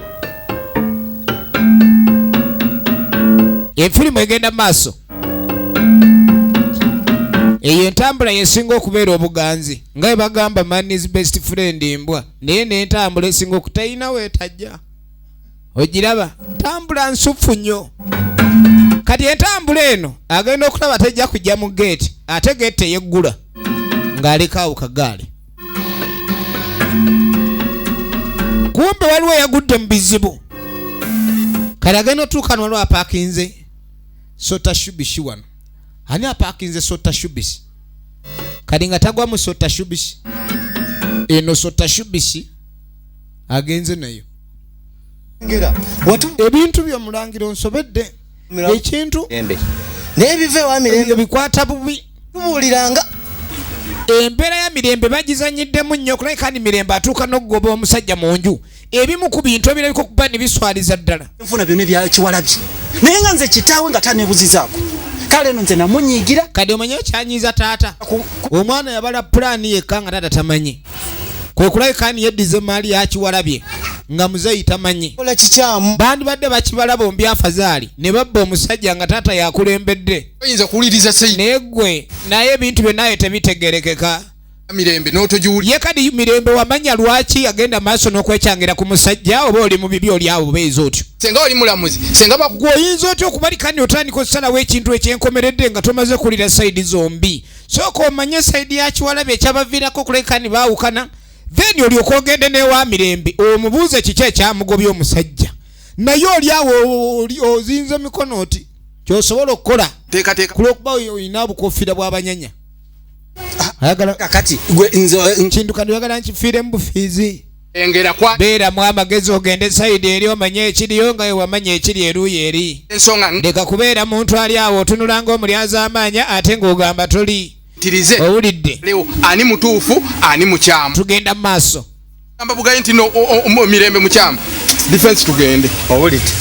efirimu egenda maaso eyo entambula yesinga okubeera obuganzi nga bwe bagamba man is best friend mbwa naye n'entambula esinga okutalina weetajja ogiraba ntambula nsufu nnyo kati entambula eno agenda okulaba tajja kujja mu geeti ate geeti eyeggula ng'alikaawo kagaali kumbe waliwo eyagudde mu bizibu kale agenda otuuka no waliwo apaakinze sota shubishi wano ani apaakinze sota shubishi kali nga tagwa mu sota shubishi eno sota shubishi agenze nayo ebintu byomulangira onsobedde ekintu naye bive wa mirembe bikwata bubi tubuuliranga embeera ya mirembe bagizanyiddemu nnyo kulabika ni mirembe atuuka n'okugoba omusajja mu nju ebimu ku bintu ebirabika okuba ne biswaliza ddala enfuna byonna ebyakiwalabye naye nga nze kitaawe nga taneebuzizaako kale eno nze namunyiigira kadi omanyi ekyanyiiza taata omwana yabala pulaani yekka nga taata tamanyi kwe kulabika ni yeddiza maali yakiwalabye nga muzeeyi tamanyi kola kikyamu bandibadde bakibala bombi afazaali ne babba omusajja nga taata yakulembedde oyinza kuwuliriza sei naye gwe naye ebintu byonayo tebitegerekeka mirembe n'otogiwulira ye kadi mirembe wamanya lwaki agenda maaso n'okwekyangira ku musajja oba oli mu bibi oli abo beezi otyo senga oli mulamuzi senga gwe oyinza otya okubalikani otandika osalawo ekintu ekyenkomeredde nga tomaze kulira sayidi zombi sooka omanye sayidi yakiwalabi ekyabaviirako kulekani baawukana then olyoka ogende n'ewa mirembe omubuuze kiki ekyamugobya omusajja naye oli awo ozinze mikono oti kyosobola okukola teekateeka kulwokuba olina bukofiira bw'abanyanya ayagala kakati gwe nze kintu kandi oyagala nkifiire mu bufiizi engera kwa beera mu amagezi ogende sayidi eri omanye ekiriyo nga wamanya ekiri eruuyi eri ensonga leka kubeera muntu ali awo otunulanga omulyaza amaanya ate ng'ogamba toli ntirize owulidde leo ani mutuufu ani mukyamu tugenda mu maaso gamba bugaye nti no mirembe mukyamu defense tugende owulidde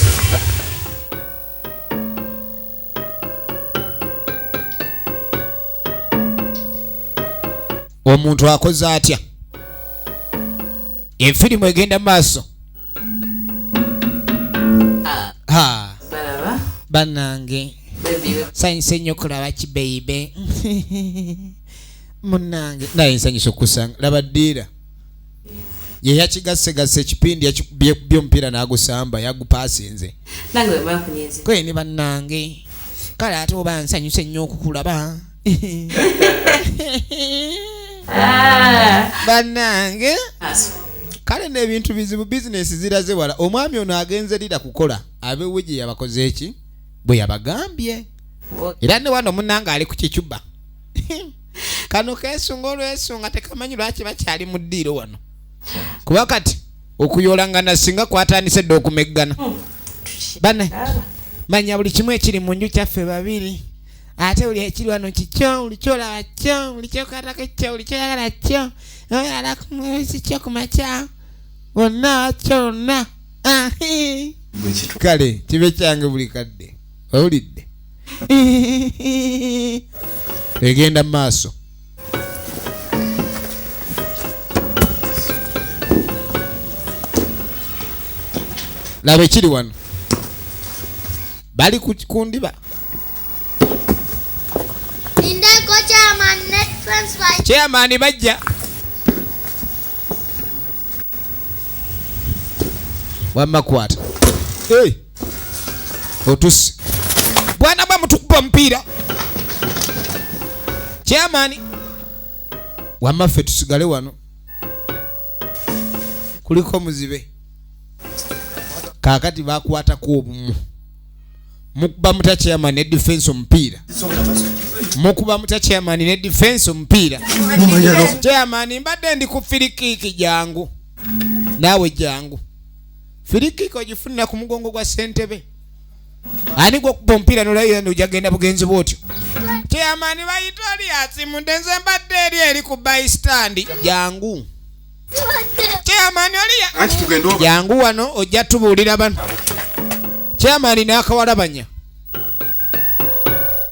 omuntu akoze atya efirimu egenda maaso bannange nsanyuse nnyo okulaba kibeibe munnange naye nsanyuse okusanga laba ddiira ye yakigassegassa ekipindi by'omupiira n'agusamba yagupaasinze kweni bannange kale ate oba nsanyuse nnyo okukulaba bannange kale n'ebintu bizibu bizinesi ziraze wala omwami ono agenze lira kukola abewe gye yabakoze eki bwe yabagambye era ne wano munnange ali ku kicuba kano keesunga olwesunga tekamanyi lwaki bakyali mu ddiiro wano kuba kati okuyoolangana singa kwatandise dde okumeggana bane manya buli kimu ekiri mu nju kyaffe babiri ate buli ekiri wano kikyo buli kyolaba kyo buli kyokatako kyo buli kyoyagala kyo oyala kyo ku makya bonna kyonna kale kibe kyange buli kadde owulidde egenda mu maaso laba ekiri wano bali ku ndiba chairman bajja wamakwata otusi bwana bamutukupa mpira chairman wamaffe tusigale wano kuliko muzibe kakati bakwatako obumu mukuba muta chairman ne defense omupiira mukuba muta chairman ne defense omupiira chairman mbadde ndi ku firikiki jangu naawe jangu firikiki ogifunira ku mugongo gwa ssentebe ani gwe okuba omupiira nolaira nojagenda bugenzi bwotyo chairman bayitoliasi mundenze mbadde eri ku bystand jangu chairman oliya jangu wano ojja tubuulira bano chairman n'akawalabanya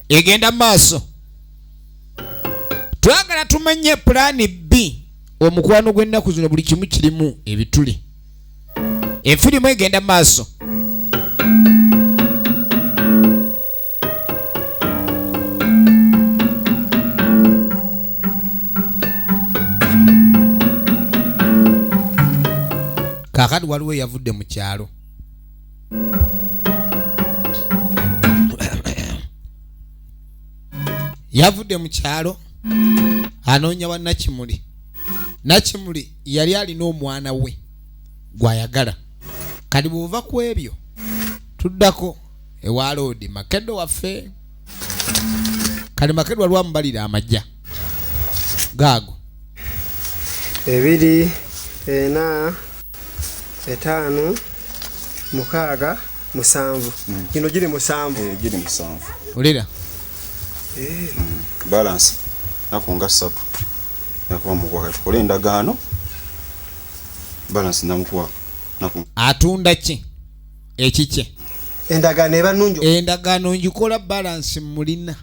egenda maaso twagala tumanye pulaani B omukwano gw'ennaku zino buli kimu kirimu ebituli efirimu egenda maaso kakati waliwo yavudde mu kyalo yavudde mu kyalo anoonya wa Nakimuli. Nakimuli yali alina omwana we gwayagala. Kali bwova ku ebyo tuddako ewa Lodi Makedo waffe. Kali Makedo waliwo amubalira amajja gaago 2 4 5 6 7 kino giri 7 giri 7 olira balance nakunga 3 nakuwa mugwa tukole endagaano balance namukuwa nakunga atunda ki ekike endagaano eba nunjo endagaano njikola balance mulina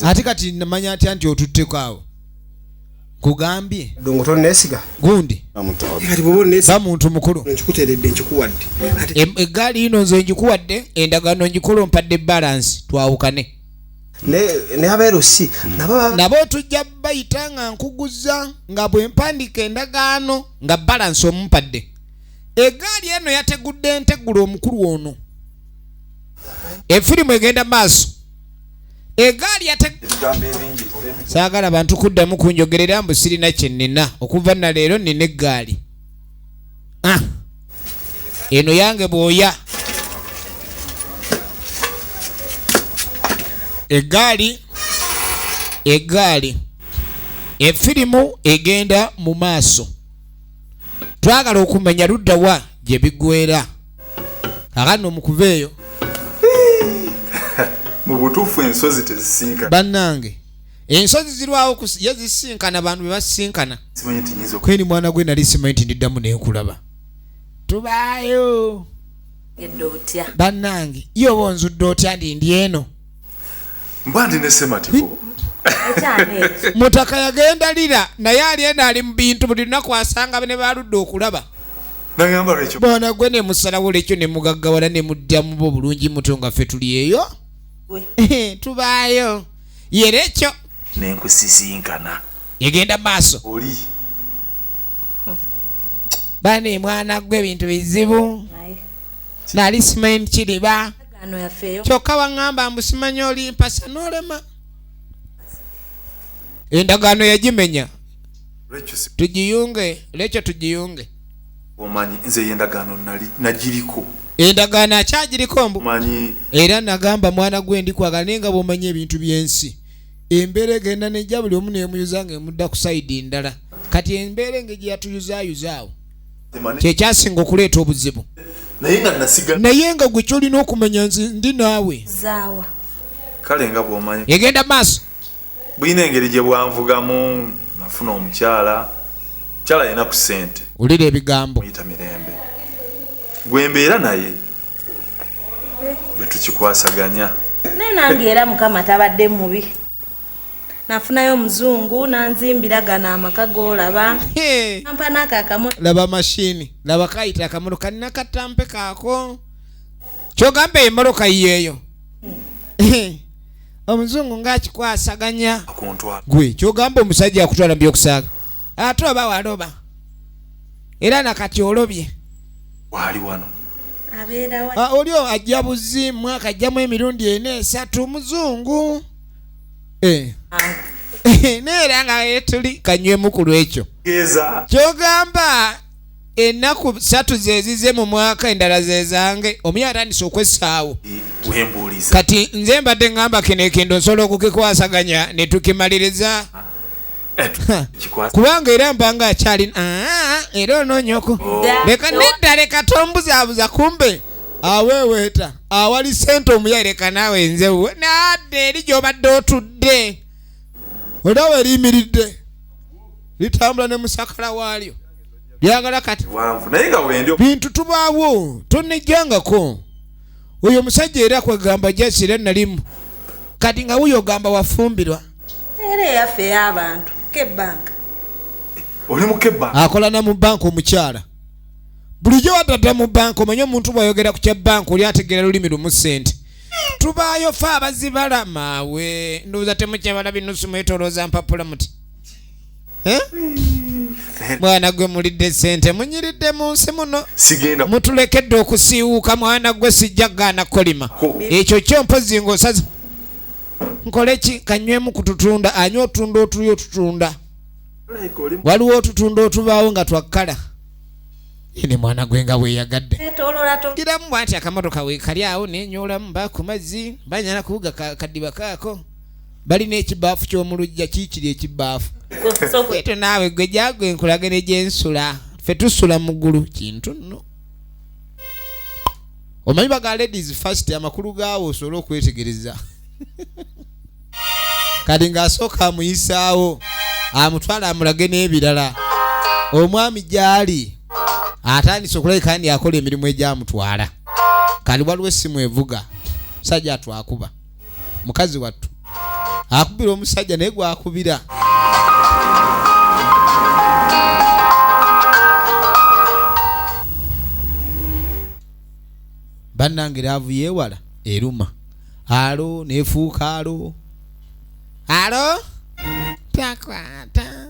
ate kati namanya ati anti otutteko awo kugambye dongo tonesiga gundi kati bobo nesi bamuntu mukulu nkikuteredde nkikuwadde egaali ino nze njikuwadde endagaano njikola mpadde balance twawukane ne abeerusi nabo tujja bayita nga nkuguza nga bwe mpandika endagaano nga balance omumpadde egaali eno yategudde entegulo omukulu ono efirimu egenda maaso egaali saagala abantu kuddamu kunjogerera mbu sirina kye nnina okuva na leero nnina eggaali eno yange bw'oya eggaali eggaali efirimu egenda mu maaso twagala okumenya ludda wa gye bigwera akano mukuveeyo mu butuufu ensozi tezisinkana bannange ensozi zirwawo ye zisinkana abantu be basinkana kweni mwana gwe nali simanyi nti ndiddamu nenkulaba tubaayo bannange yo bonzudde otya ndi eno mba ndi ne sematiko mutaka yagenda lira naye ali eno ali mu bintu buli lunaku asanga ne baludde okulaba nagamba lwekyo bwana gwe ne musalawo lekyo ne mugaggawala ne muddamu bo bulungi muto nga ffe tuli eyo tubaayo yerekyo nenkusisinkana yegenda maaso oli bane mwana gwe ebintu bizibu nali simanyi kiriba kyokka waŋŋamba mbusimanyi oli mpasa n'olema endagaano yagimenya tugiyunge lekyo tugiyunge omanyi nze endagaano nagiriko endagaano akyagiriko mbu manyi era nagamba mwana gwe ndikwagala naye nga bw'omanyi ebintu by'ensi embeera egenda nejja buli omu neemuyuza ng'emudda ku sayidi ndala kati embeera enge gye yatuyuzaayuzaawo kyekyasinga okuleeta obuzibu naye nga gwe kyolina okumanya nze ndi naawe kale nga bw'omanyi egenda maaso bwina engeri gye bwanvugamu nafuna omukyala yina ku ssente ulira ebigambo muyita Mirembe gwe mbeera naye bwe tukikwasaganya naye nange era mukama tabadde mubi nafunayo omuzungu nanzimbira gano amaka g'olaba ampa n'akakamoto laba mashini laba kayita akamoto kalina katampe kaako kyogamba emmotoka yeeyo omuzungu ng'akikwasaganya gwe kyogamba omusajja akutwala mu byokusaaga ate oba waloba era nakati olobye wali wano oli ajja buzimu akajjamu emirundi ena esatu muzungu neera nga etuli kanywemu ku lwekyo kyogamba ennaku 3 zezize mu mwaka endala zezange omuya atandise okwessaawo kati nze mbadde ngamba kenekendo nsobola okukikwasaganya netukimaliriza kubanga era mbanga akyali era onoonyoko leka nedda leka tombuzaabuza kumbe aweeweeta awali sente omuya leka naawe nzewe nadde eri gy'obadde otudde olaba eriyimiridde litambula ne musakala waalyo lyagala kati bintu tubaawo tonejjangako oyo omusajja era kwegamba jasira nalimu kati nga wuyo ogamba wafumbirwa era eyaffe ey'abantu kebanka oli mu kebanka akola na mu banka omukyala bulijjo wadadda mu banka omanye omuntu bwayogera ku kya banka oli ategeera lulimi lumu ssente tubaayo fe abazibala maawe ndowooza temukyabala binusu mwetolooza mpapula muti mwana gwe mulidde ssente munyiridde mu nsi muno mutulekedde okusiiwuuka mwana gwe sijja gaana kolima ekyo kyo mpozi ng'osaza nkole ki kanywemu ku tutunda anywa otutunda otuyo tutunda waliwo otutunda otubaawo nga twakkala ine mwana gwe nga bweyagadde giramu bwati akamotoka weekali awo nenyolamu ba ku mazzi banyala kuwuga kaddiba kaako balina ekibaafu ky'omulujja kiikiri ekibaafu eto naawe gwe jagwe nkulagane gyensula ffe tusula mu ggulu kintu nno omanyi baga ladies first amakulu gaawo osobola okwetegereza kati ng'asooka amuyisaawo amutwala amulage n'ebirala omwami gy'ali atandise okulabika ndi akola emirimu egyamutwala kali waliwo essimu evuga musajja atwakuba mukazi wattu akubira omusajja naye gwakubira bannange laavu yeewala eruma alo nefuuka alo takwata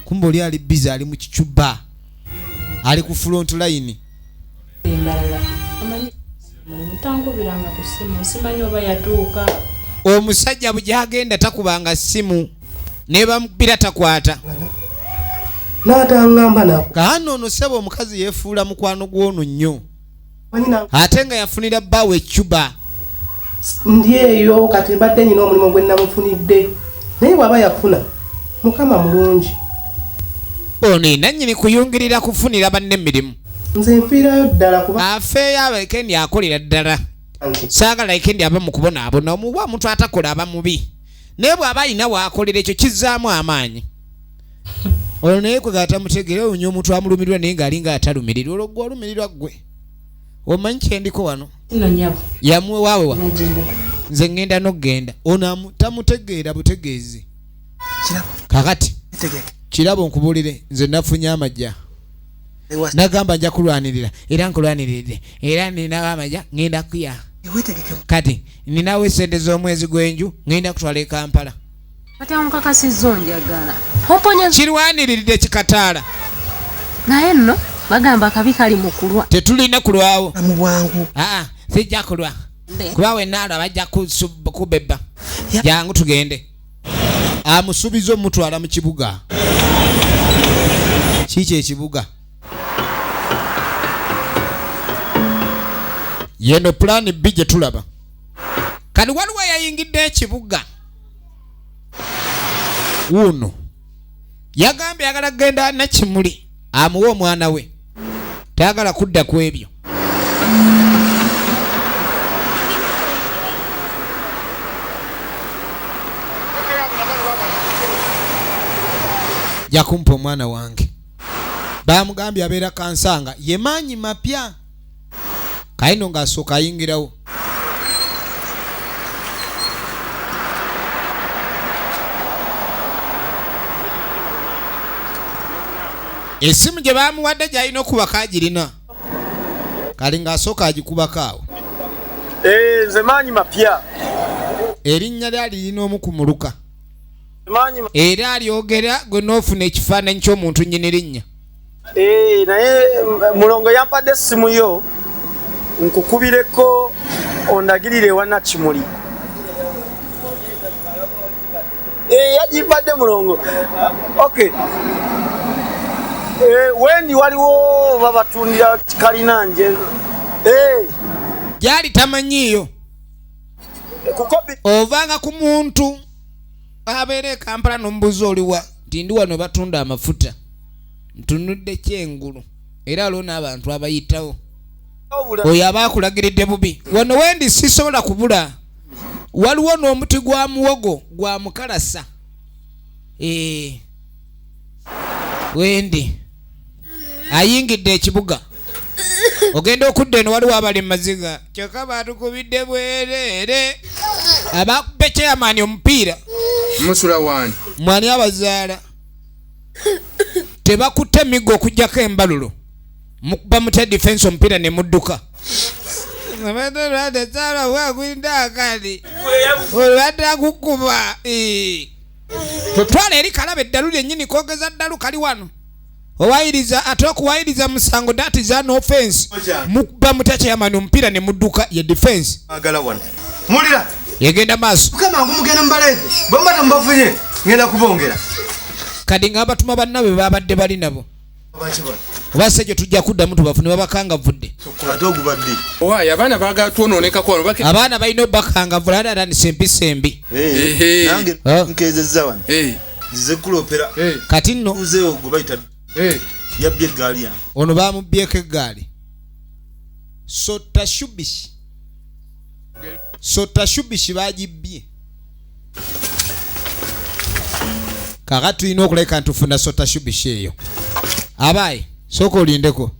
kumbe oli ali bizi ali mu kicuba ali ku front line omusajja bujagenda takubanga simu nebamupira takwata kaano ono sebo omukazi yefuula mukwano gw'ono nnyo ate nga yafunira bbaawo ecuba ndi eyo kati mbadde nyina omulimu gwe namufunidde naye bw'aba yafuna mukama mulungi. Ono nannyini kuyungirira kufunira banne emirimu. Nze nfiirayo ddala kuba afeeyo abekendi akolera ddala. Saagala ekendi aba mu kubonaabona omuwa omuntu atakola aba mubi. Naye bw'aba alina waakolera ekyo kizzaamu amaanyi. Olwo naye kwe gatamutegera onyo omuntu amulumirirwa naye ng'alinga atalumirirwa olwo gwe olumirirwa ggwe. Omanyi kyendiko wano? Yamuwe waawe. Nze ngenda n'okgenda. Ono tamutegeera butegeezi. Kakati kirabo nkubuulire nze nafunye amajja. Nagamba nja kulwanirira era nkulwaniridde era ninawo amajja ngenda kuya. Kati ninawo esente z'omwezi gw'enju ngenda kutwala e Kampala. Kati onkakasizza onjagala. Kirwaniridde kikataala. Naye nno bagamba akabi kali mu kulwa. Tetulina kulwawo. Mu bwangu. Sijja kulwa. Kuba wennaalo bajja kubebba. Jangu tugende. Amusuubiza omutwala mu kibuga. Kiki ekibuga? Yeno plan B gye tulaba. Kati waliwo yayingidde ekibuga. Wuno yagambye ayagala kugenda Nakimuli amuwe omwana we. Tayagala kudda ku ebyo. Jakumpa omwana wange. Bamugambye abeera Kansanga ye maanyi mapya. Kaino ng'asooka ayingirawo. Esimu gye baamuwadde gy'alina okubaka agirina. Kali ng'asooka agikubako awo. Nze maanyi mapya. Erinnya lye alirina omu kumuluka. Era alyogera gwe n'ofuna ekifaananyi ky'omuntu nnyini linnya. Naye mulongo yampadde essimu yo nkukubireko ondagirire ewa Nakimuli. Yagimpadde mulongo. Okay. Wendi waliwo babatundira kalina nje. Gyali tamanyiiyo. Ovanga ku muntu abeera Kampala n'ombuuza oliwa nti ndi wano batunda amafuta. Ntunudde kyengulu era alwo n'abantu abayitawo. Oyo aba akulagiridde bubi. Wano wendi sisobola kubula. Waliwo n'omuti gwa muwogo gwa mukalasa. Wendi ayingidde ekibuga. Ogenda okudda eno waliwo abali mu maziga. Kyokka batukubidde bwereere. Abakubbe chairman omupiira. Musula wani. Mwani abazaala. Tebakutte emigo okujjako embalulo. Mukuba mutya defense omupiira ne mudduka. Olwadde akukuba. Totwala eri kalaba eddalu lyennyini kwogeza ddalu kali wano. Owayiriza ate okuwayiriza musango that is an offense. Mukuba mutya chairman omupiira ne mudduka ye defense. Agala wano. Mulira. Yegenda maaso. Kama ngumugenda mbalebe. Bomba tambafunye. Ngenda kubongera. Kadi ng'abatuma bannabe babadde bali nabo. Basajja tujja kuddamu tubafune babakangavudde. Ate ogubadde. Owaye abaana baagala twonooneka kwano bake. Abaana balina obbakangavula ate ate ni sembi. Nange nkezezza wano. Nzize kulopera. Kati nno. Uzeewo gwe bayita. Yabbye eggaali yange. Ono baamubbyeko eggaali. Sotashubishi bagibbye. Kakati tulina okuleka ntufuna sotashubishi eyo. Abaye sooka olindeko.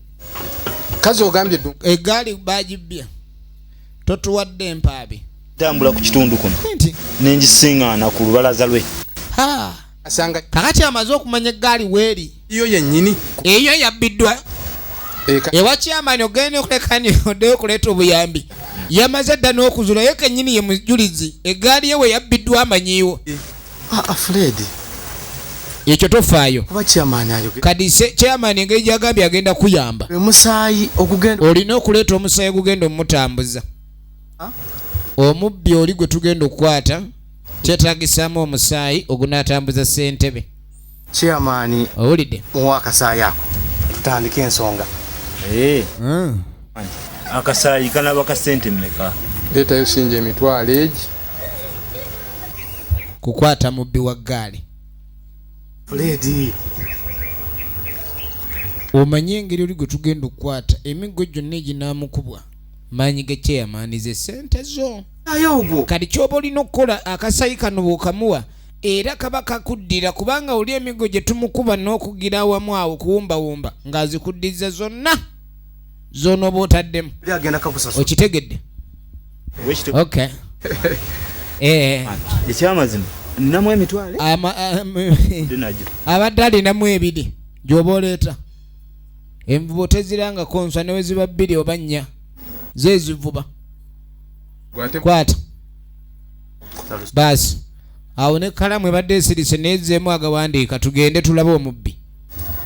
Kazi ogambye ddu. Eggaali bagibbye. Totuwadde empaabi. Tambula ku kitundu kuno. Nenjisiŋŋaana ku lubalaza lwe. Asanga kakati amaze okumanya eggaali weeri. Iyo yennyini. Eyo yabbiddwa. Ewa chairman ogenda okulekani oddeyo okuleeta obuyambi. Yamaze dda n'okuzulayo kennyini ye mujulizi. Eggaali ye we yabbiddwa amanyiiwo. Fred. Ekyo tofaayo. Kuba chairman ayogera. Kadi chairman engeri gy'agambye agenda kuyamba. Omusaayi okugenda. Olina okuleeta omusaayi ogugenda omutambuza. Omubbi oli gwe tugenda okukwata kyetaagisaamu omusaayi ogunaatambuza ssentebe. Chairman owulidde muwa akasaayi ako tutandike ensonga. Akasaayi kanaba ka ssente mmeka? leetayo sinja emitwalo egi kukwata mubbi wa ggaali. Fred omanye engeri oli gwe tugenda okukwata emiggo gyonna eginaamukubwa maanyi gekyeyamaaniza sente zo. Kati kyoba olina okukola akasayi kano bw'okamuwa era kaba kakuddira kubanga oli emiggo gye tumukuba n'okugira awamu awo kuwumbawumba ng'azikuddiza zonna z'onooba otaddemu. Okitegedde? Okay. Ekyamazima ninamu emitwale abadde alinamu ebiri gy'oba oleeta. Envubo teziranga konswa ne we ziba bbiri oba nnya zezivuba. Kwata baasi awo ne kalamu ebadde esirise nezeemu agawandiika tugende tulabe omubbi.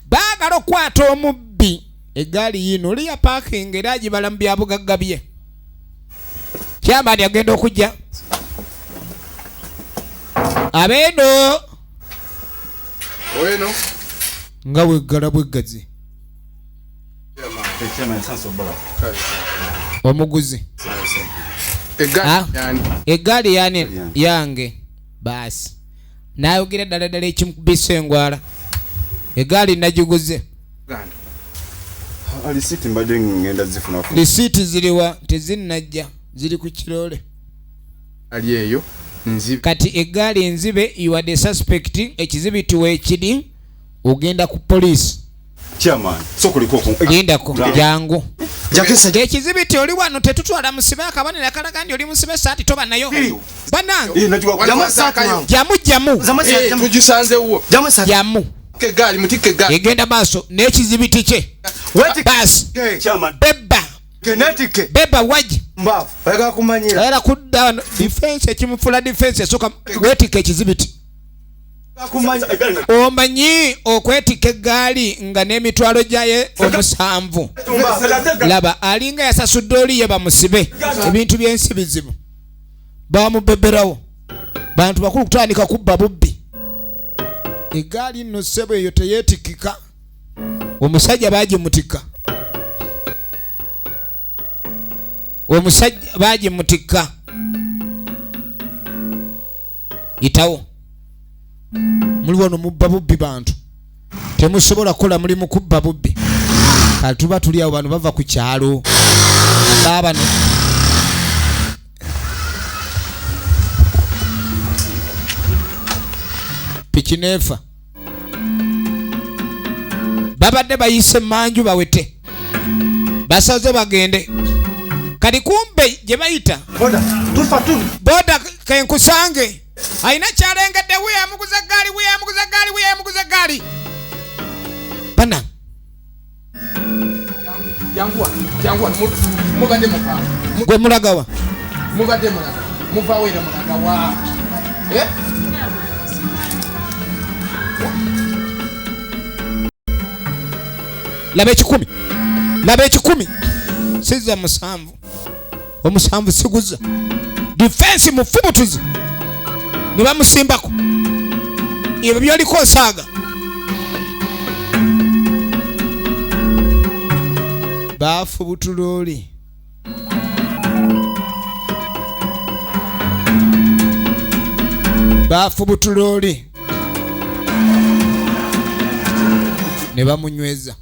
Baagala okukwata omubbi eggaali yino oli ya paaking era agibala mu byabugagga bye. Kyamaani agenda okujja abeeno eno nga bweggala bweggazi omuguzi eggaali yani yange baasi nayogera ddala ddala ekimukubisa engwala eggaali nagiguze. Lisiiti ziriwa? Tezinnajja, ziri ku kiroole ali eyo nzibe. Kati eggaali enzibe you are the suspect ekizibiti weekiri ogenda ku poliisi. Chairman sokuliko lindako jangu ekizibiti oli wano tetutwala musibe akabonera kalaga ndi oli musibe saati toba nayo banange jamu tugisanzewo jamu kegali mutike gali egenda maaso n'ekizibiti kye basi beba waji mbavu baga kumanyira era kudda defense ekimufula defense esoka wetika ekizibiti omanyi okwetika eggaali nga n'emitwalo gyaye omusanvu. Laba alinga yasasudde oli ye bamusibe ebintu by'ensi bizibu bamubeberawo bantu bakulu kutandika kubba bubbi. Eggaali nno ssebo eyo teyeetikika omusajja baagimutika omusajja baagimutika yitawo muli wano mubba bubbi bantu temusobola kukola mulimu kubba bubbi. Kale tuba tuli awo bano bava ku kyalo baabano pikineefa babadde bayise manju bawete basaze bagende kali kumbe gye bayita boda kenkusange aina kyalengedde weyamuguza gaali bana mugadde muka gwe mulagawa mugadde mulaga muvawera mulagawa laba ekikumi siza musanvu omusanvu siguza defense mufubutuzi ne bamusimbako ebyo byoliko osaaga baafubutula oli ne bamunyweza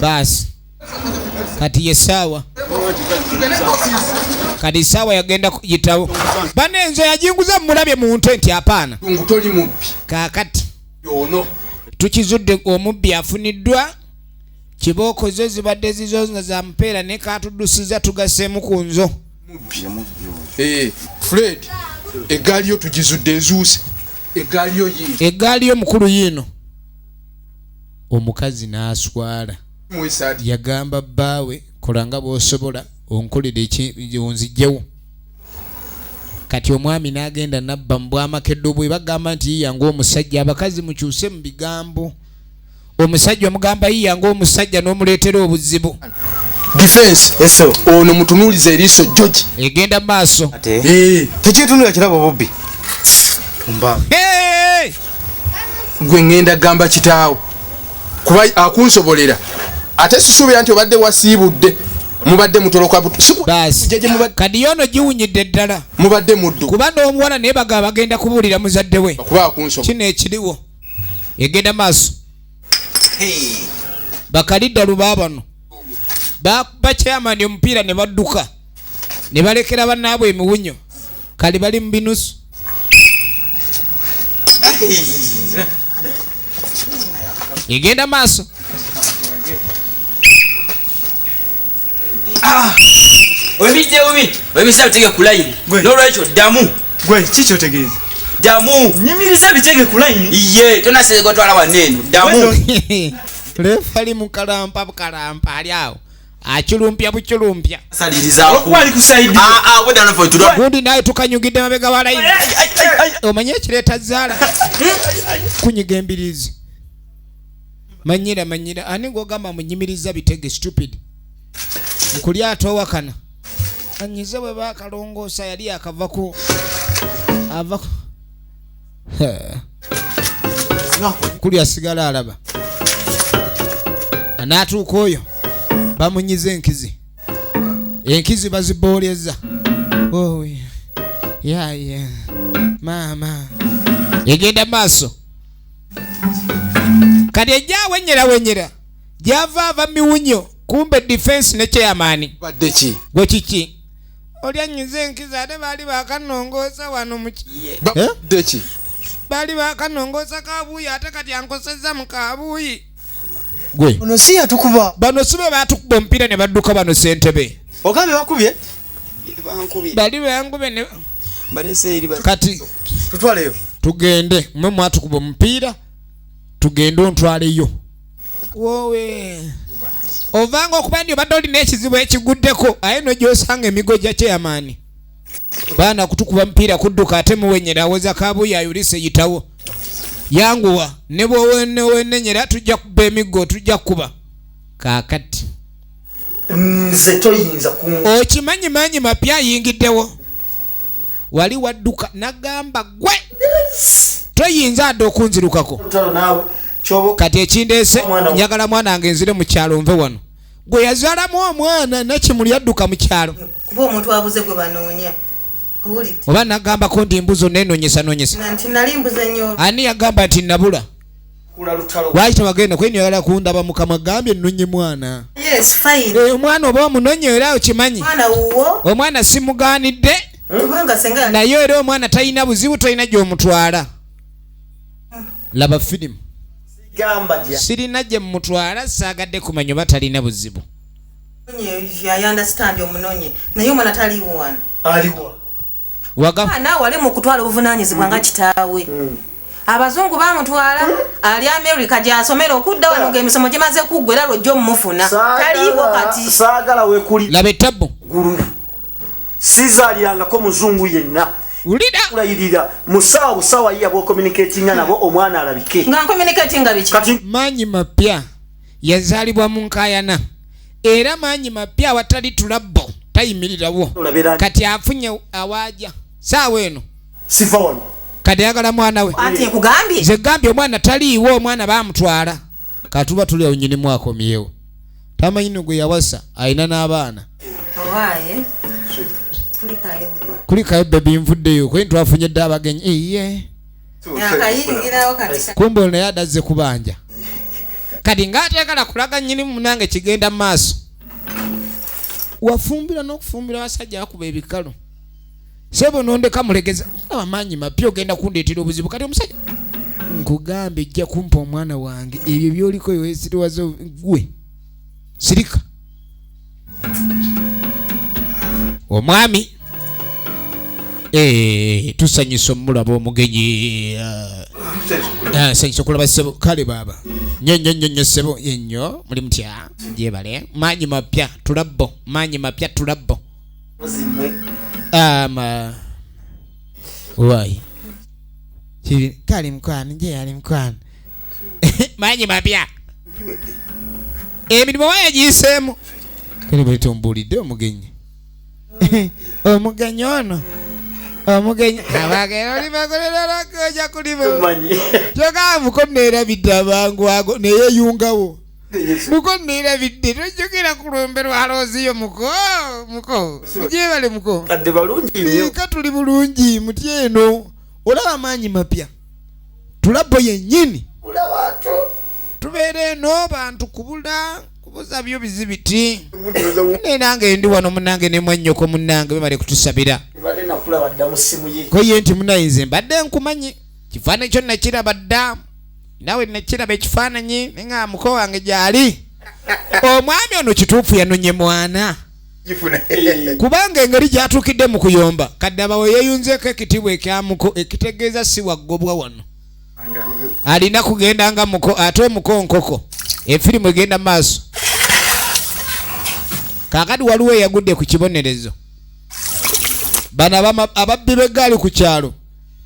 basi kati yesaawa kati saawa yagenda kuyitawo banenzo yajinguza mulabye mu nte nti apaana ngutoli mubbi kakati yono tukizudde omubbi afuniddwa kibooko zo zibadde zizo za mpeera ne katuddusiza tugaseemu ku nzo Fred eggaali yo tugizudde ezuuse eggaali yo mukulu yiino omukazi n'aswala yagamba bbaawe kola nga bw'osobola onkolera onzijjewo. Kati omwami n'agenda nabba mu bwamakedde bwe bagamba nti yiyanga omusajja abakazi mukyuse mu bigambo omusajja omugamba yiyanga omusajja n'omuleetera obuzibu. Defense eso ono mutunuulize eriiso George egenda maaso tekyetunula kirabo bobbi gwe ngenda gamba kitaawo kuba akunsobolera ate sisuubira nti obadde wasiibudde mubadde mutoloka kadi yono giwunyidde ddala mubadde muddu kuba n'omuwala naye bagenda kubuulira muzadde we kuba kunsoba kino ekiriwo egenda maaso bakalidda luba bano bakyamani omupiira ne badduka ne balekera bannaabwe emiwunyo kali bali mu binusu egenda maaso webisa bitege ku line n'olwekyo ddamu gwe kiki otegeeza ddamu nyimiriza bitege ku line ye tonasegotwala wanneeno ddamu lefali mukalampa bukalampa ali awo achulumpya buchulumpya wali kusaidi gundi naye tukanyugidde mabega wa line omanye ekireta zaala kunyiga embirizi manyira ani ng'ogamba munyimiriza bitege stupid nkuli atowakana anyize bwe bakalongoosa yali akava ku kuli asigala alaba anaatuuka oyo bamunyiza enkizi bazibooleza maama egenda maaso kati ejja wenyera gyava miwunyo kumbe defense ne chairman badde ki gwe kiki oli anyize enkizi ate baali bakanongoosa wano badde ki baali bakanongoosa kabuuyi ate kati ankosezza mu kabuuyi gwe ono si yatukuba bano sibe batukuba omupiira ne badduka bano ssentebe ogambe bakubye bali bangube ne kati tutwaleyo tugende mwe mwatukuba omupiira tugende ontwaleyo wowe ovanga okuba ndi obadde olina ekizibu ekiguddeko aye no gyosanga emigo gya chairman baana kutukuba mupiira kudduka ate muwenyera awoza kabuuyi ayulise yitawo yanguwa ne bwowenenyera tujja kuba emigo tujja kuba kaakati nze toyinza okimanyi manyi mapya ayingiddewo wali wadduka nagamba gwe toyinza adde okunzirukako kati ekindeese njagala mwana wange nzire mu kyalo nve wano gwe yazaalamu omwana nakimuli adduka mu kyalo kuba omuntu wabuze gwe banoonya oba nagambako ndi mbuzo nenonyesa ani yagamba nti nabula lwaki tebagenda kweni oyagala kundaba mukama gambye ennonye mwana omwana oba omunonye era okimanyi omwana simugaanidde naye era omwana talina buzibu talina gy'omutwala laba firimu sirina gye mutwala saagadde kumanya oba talina buzibu wale mu kutwala obuvunanyizibwa nga kitaawe abazungu bamutwala ali America gyasomera okudda wano ng'emisomo gimaze kuggwera lwojja omufuna taliiwo kati saagala wekuli laba etabbo gulu sizaalyangako muzungu yenna ulira ulayirira musawa busawa yiya bwo communicatinga nabo omwana alabike nga communicatinga biki kati manyi mapya yazaalibwa mu nkayana era manyi mapya awatali tulabbo tayimirirawo kati afunye awaaja saawa eno sifa wano kati ayagala mwana we ati ekugambye ze gambye omwana taliiwo omwana baamutwala katuba tuli awo nnyinimu akomyewo tamanyi no gwe yawasa alina n'abaana kulikayo bebi nvuddeyo kwe twafunye dde abagenyi iye kumbe naye adazze kubanja kati ng'ateekala kulaga nnyinimu nange kigenda mu maaso wafumbira n'okufumbira abasajja bakuba ebikalu sebo nondeka mulegeza abamanyi mapya ogenda kundeetera obuzibu kati omusajja nkugambe ejja kumpa omwana wange ebyo byoliko yowesiriwazo gwe sirika omwami tusanyusa omulaba omugenyi sanyusa okulaba ssebo kale baaba nyonyonyonyo ssebo yenyo muli mutya gyebale manyi mapya tulabbo manyi mapya tulabbo wai kali mkwano je ali mkwano manyi mapya emirimu wayagiseemu kale bali tombulidde omugenyi omugenyi ono omugenyi abagera oli bagolera lakoja kulibo kyokamuko neerabidde abangu ago neyeyungawo muko nirabidde tojogera kulombe lwalooziyo muko jebale muko kadde balungi nnyo ka tuli bulungi mutya eno olaba amaanyi mapya tulabo yennyini tubeera eno bantu kubula kubuza byo bizibiti nenange ndi wano munange ne mwannyoko munange bemale kutusabira koye nti munayinze mbadde nkumanyi kifaananyi kyo nakiraba dda nawe nakiraba ekifaananyi nenga muko wange gyali omwami ono kituufu yanonye mwana kubanga engeri gyatuukidde mu kuyomba kaddaba we yeeyunzeeko ekitibwa ekyamuko ekitegeeza si waggobwa wano alina kugenda nga muko ate muko nkoko efirimu egenda maaso kakati waliwo eyagudde ku kibonerezo bano ababbi b'eggaali ku kyalo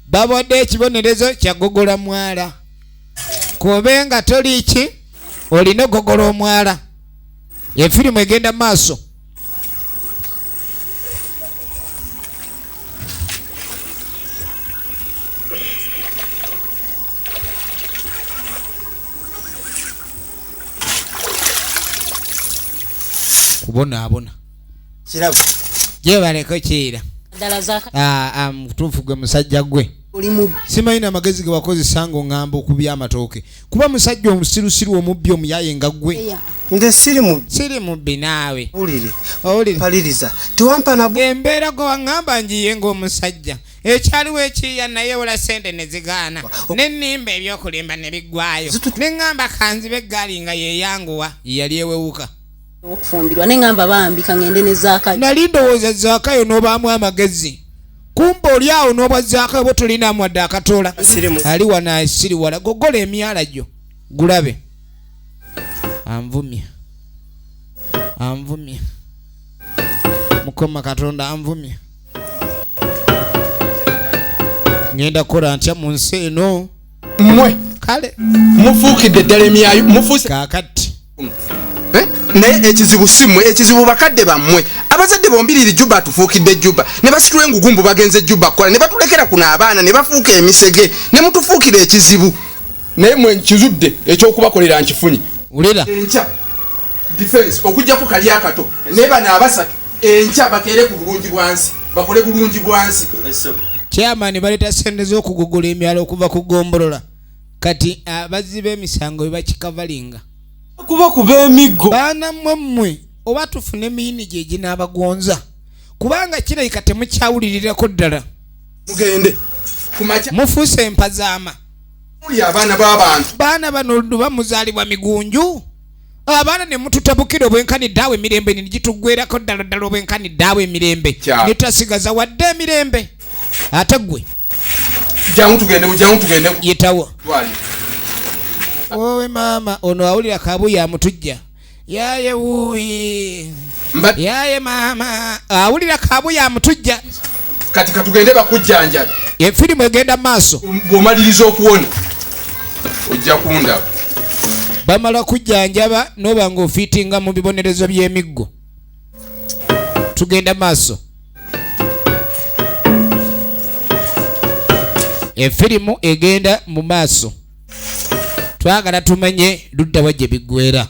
babadde ekibonerezo kya gogola mwala kobe nga toli ki olina gogola omwala efirimu egenda maaso kubonaabona kirabo jebaleko kiira mutuufu gwe musajja gwe simanyi amagezi ge wakozesa ng'oŋŋamba okubya amatooke kuba musajja omusirusiru omubbi omuyaye nga gwe nze siri mubbi naawe paliriza tewampa nabwo embeera gwe waŋŋamba njiye ng'omusajja ekyaliwo ekiya naye wola sente ne zigaana n'ennimba ebyokulimba ne biggwayo neŋŋamba kanzibe eggaali nga yeeyanguwa yali ewewuka okufumbirwa neŋŋamba bambika ngende ne zaakayo nali ndowooza zaakayo n'obaamu amagezi kumba oli awo n'obwa zaakayo bwe tulina mwadde akatoola ali wana esiri wala gogola emyala gyo gulabe anvumya mukoma katonda anvumya ngenda kukola ntya mu nsi eno mmwe kale mufuukidde ddala emyayo mufuuse kaakati naye ekizibu simmwe ekizibu bakadde bammwe abazadde bombiriri Juba atufuukidde Juba ne basitula engugumbu bagenze Juba kukola ne batulekera kuno abaana ne bafuuka emisege ne mutufuukira ekizibu naye mwe nkizudde ekyokubakolera nkifunye ulira enkya defense okujjako kali akato naye bano abasatu enkya bakeere ku bulungi bwansi bakole bulungi bwansi chairman baleta sente z'okugugula emyalo okuva ku gombolola kati abazzi b'emisango bebakikavalinga kuba emiggo baana mmwe oba tufune emiyini gye ginaabagonza kubanga kirabika temukyawulirirako ddala mugende mufuuse empazaama muli abaana b'abantu baana bano luba muzaalibwa migunju abaana ne mututabukira obwenkanidde awo emirembe nigituggwerako ddala obwenkanidde awo emirembe netasigaza wadde emirembe ate gwe jangu tugende yitawo wowe maama ono awulira kabuya amutujja yaye wuuyi yaye maama awulira kabuya amutujja kati katugende bakujjanjabe efirimu egenda maaso bw'omaliriza okuwona ojja kundaba bamala kujjanjaba noba ng'ofiitinga mu bibonerezo by'emiggo tugenda maaso efirimu egenda mu maaso twagala tumanye luddawa gye biggwera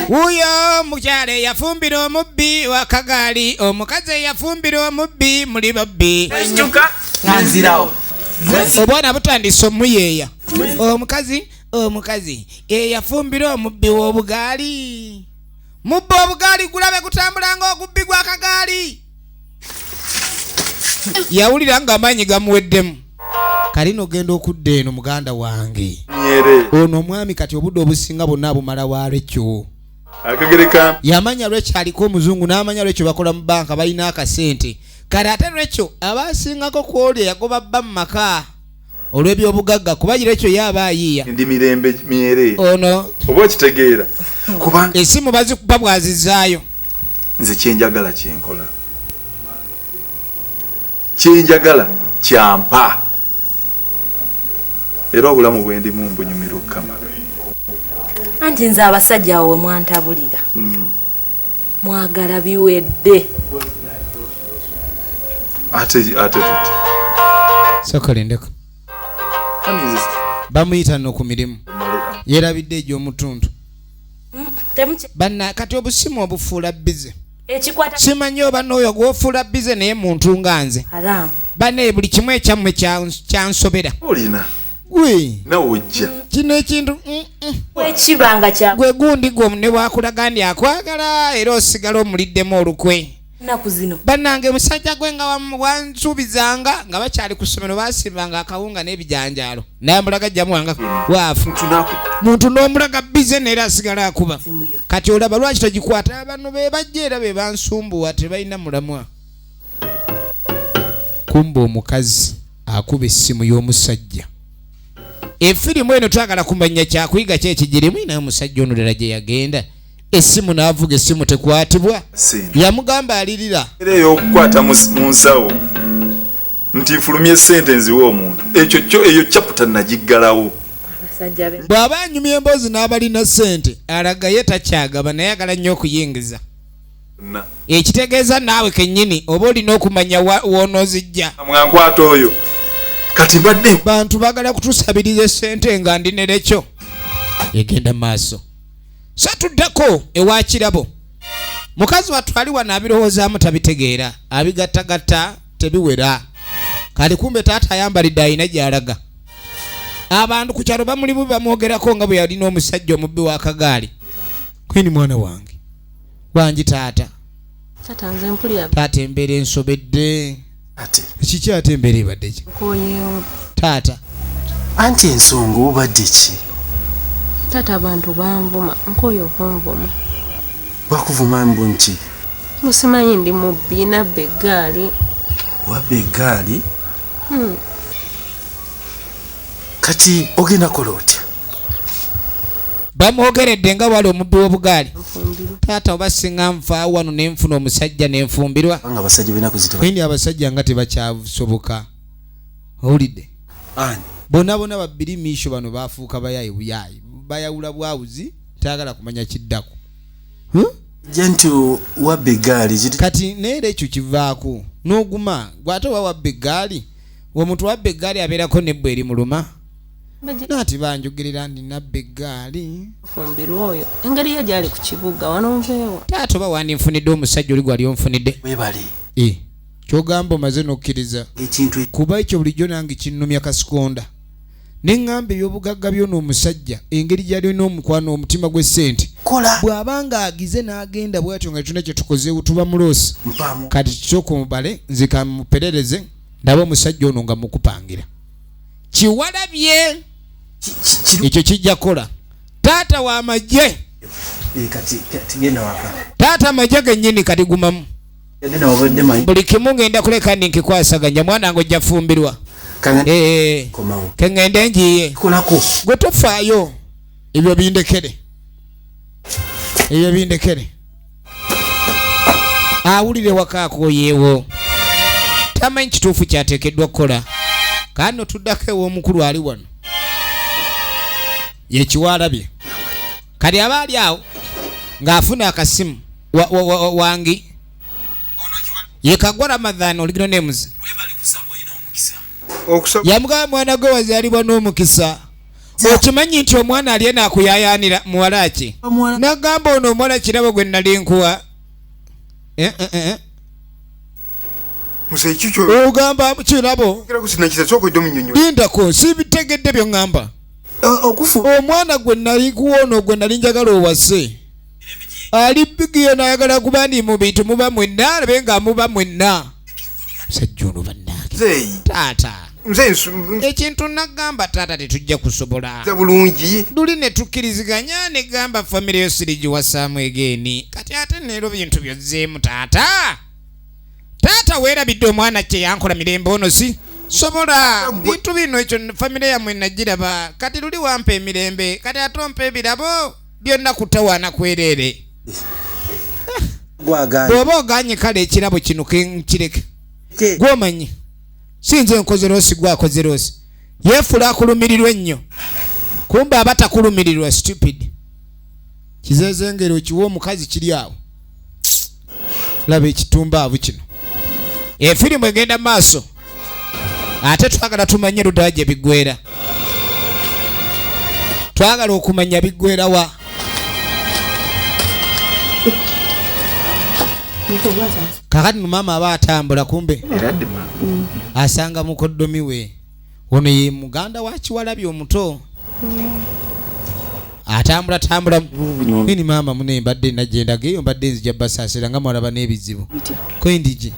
wuyo mukyala eyafumbira omubbi wa kagaali omukazi eyafumbira omubbi muli babbi obwana butandise omuyeeya omukazi eyafumbira omubbi w'obugaali mubba obugaali gulabe gutambula ng'ogubbi gwa kagaali yawulira nga amaanyi gamuweddemu kalina ogenda okudda eno muganda wange ono omwami kati obudde obusinga bonna abumala wa lwekyo yamanya lwekyo aliko omuzungu n'amanya lwekyo bakola mu banka balina akasente kale ate lwekyo abasingako ku olyo yagoba bba mu maka olw'ebyobugagga kuba lwekyo yaba ayiiya ndi mirembe myere ono oba okitegeera kubanga esimu bazikuba bwazizaayo nze kyenjagala kyenkola kyenjagala kyampa era obulamu bwendimu mbunyumira okukamala anti nze abasajja awo we mwantabulira mwagala biwedde ate tuti sokolendeko bamuyita no ku mirimu yerabidde egy'omutundu temuche banna kati obusimu obufuula bize ekikwata simanyi oba n'oyo gwofuula bize naye muntu nga nze haramu bane buli kimu ekyammwe kyansobera olina gwe nawe ojja kino ekintu ekibanga kya gwe gundi gwe ne bwakulaga ndi akwagala era osigala omuliddemu olukwe naku zino bannange musajja gwe nga wansuubizanga nga bakyali ku ssomero basimbanga akawunga n'ebijanjaalo naye mulaga jjamu wanga waafu muntu n'omulaga bize neera asigala akuba kati olaba lwaki togikwata bano be bajja era be bansumbuwa tebalina mulamwa kumba omukazi akuba essimu y'omusajja efirimu eno twagala kumanya kyakuyiga ki ekigirimu naye omusajja ono ddala gye yagenda essimu n'avuga essimu tekwatibwa yamugamba alirira era ey'okukwata mu nsawo nti nfulumye ssente nziwa omuntu eyo chaputa nagiggalawo bw'aba anyumya emboozi n'abalina ssente alaga ye takyagaba naye agala nnyo okuyingiza ekitegeeza naawe kennyini oba olina okumanya wonoozijja mwankwata oyo kati mbadde bantu bagala kutusabiriza essente nga ndi nerekyo egenda maaso satuddako ewa kirabo mukazi watwali wano abirowoozaamu tabitegeera abigattagatta tebiwera kali kumbe taata ayambalidde ayina gy'alaga abantu ku kyalo bamuli bubi bamwogerako nga bwe yalina omusajja omubbi w'akagaali kwini mwana wange wangi taata taata embeera ensobedde kiki ate embeera ebadde ki taata anti ensonga obadde ki taata abantu banvuma nkoyo okunvuma bakuvuma mbunki musimanyi ndi mubbi nabba eggaali wabba eggaali kati ogenda kola otya bamwogeredde nga wali omubbi w'obugaali taata oba singa nfaawo wano nenfuna omusajja nenfumbirwa nga abasajja benaku zitini abasajja nga tebakyasoboka owulidde bonna babbiri miisho bano bafuuka bayayi buyayi bayawula bwawuzi taagala kumanya kiddako nti wabba eggaali kati naye ekyo kivaako n'oguma gwate oba wabba eggaali omuntu wabba eggaali abeerako nebba eri muluma naati banjogerera ndi nabba eggaali fumbirwa oyo engeri ye gyali ku kibuga wanonveewa taata oba wandinfunidde omusajja oli gwali onfunidde webali kyogamba omaze n'okkiriza kuba ekyo bulijjo nange kinnumya kasikonda neŋŋamba ebyobugagga byona omusajja engeri gyalina omukwano omutima gw'essente bw'abanga agize n'agenda bwatyo nga tuna kye tukozeewo tuba muloosi kati kisooka omubale nze kamuperereze ndaba omusajja ono nga mukupangira kiwalabye ekyo kijja kola taata w'amagye taata amagye gennyini kati gumamu buli kimu ngenda kuleka ndi nkikwasaganya mwana ngo ojja fumbirwa keŋŋende njiye gwe tofaayo ebyo bindekere awulire wakaako yeewo tamanyi kituufu kyateekeddwa kukola kano tuddako ew'omukulu ali wano yekiwalabye kati aba ali awo ng'afuna akasimu wangi yekagwa Ramadhan oligino nemuzi yamugamba mwana gwe wazaalibwa n'omukisa okimanyi nti omwana ali enaakuyayaanira muwala ki nagamba ono omwana kirabo gwe nali nkuwa ogamba kirabo lindako sibitegedde byoŋŋamba omwana gwe nali kuwa ono gwe nali njagala owase ali bigiyo nayagala kuba ndi mu bintu muba mwenna alabe nga muba mwenna musajja ono bannange taata ekintu nagamba taata tetujja kusobola bulungi luli ne tukkiriziganya ne gamba famire yo sirigiwasaamu egeeni kati ate neero bintu byozzeemu taata weerabidde omwana kye yankola mirembe ono si sobola bintu bino ekyo famire yammwe nagiraba kati luli wampa emirembe kati ate ompa ebirabo byonna kutawaana kwereere bw'oba oganye kale ekirabo kino kireke gwomanyi sinze nkoze loosi gwakoze loosi yeefula akulumirirwa ennyo kumbe aba takulumirirwa stupid kizeezengero okiwa omukazi kiri awo laba ekitumbaavu kino efirimu egenda maaso ate twagala tumanye ludala gye biggwera twagala okumanya biggwerawa. Kakati mama aba atambula kumbe asanga mukoddomi we ono ye muganda wa Kiwalabi omuto atambula nini mama mune mbadde najenda geyo mbadde nzija basasira nga mwalaba n'ebizibu kwendije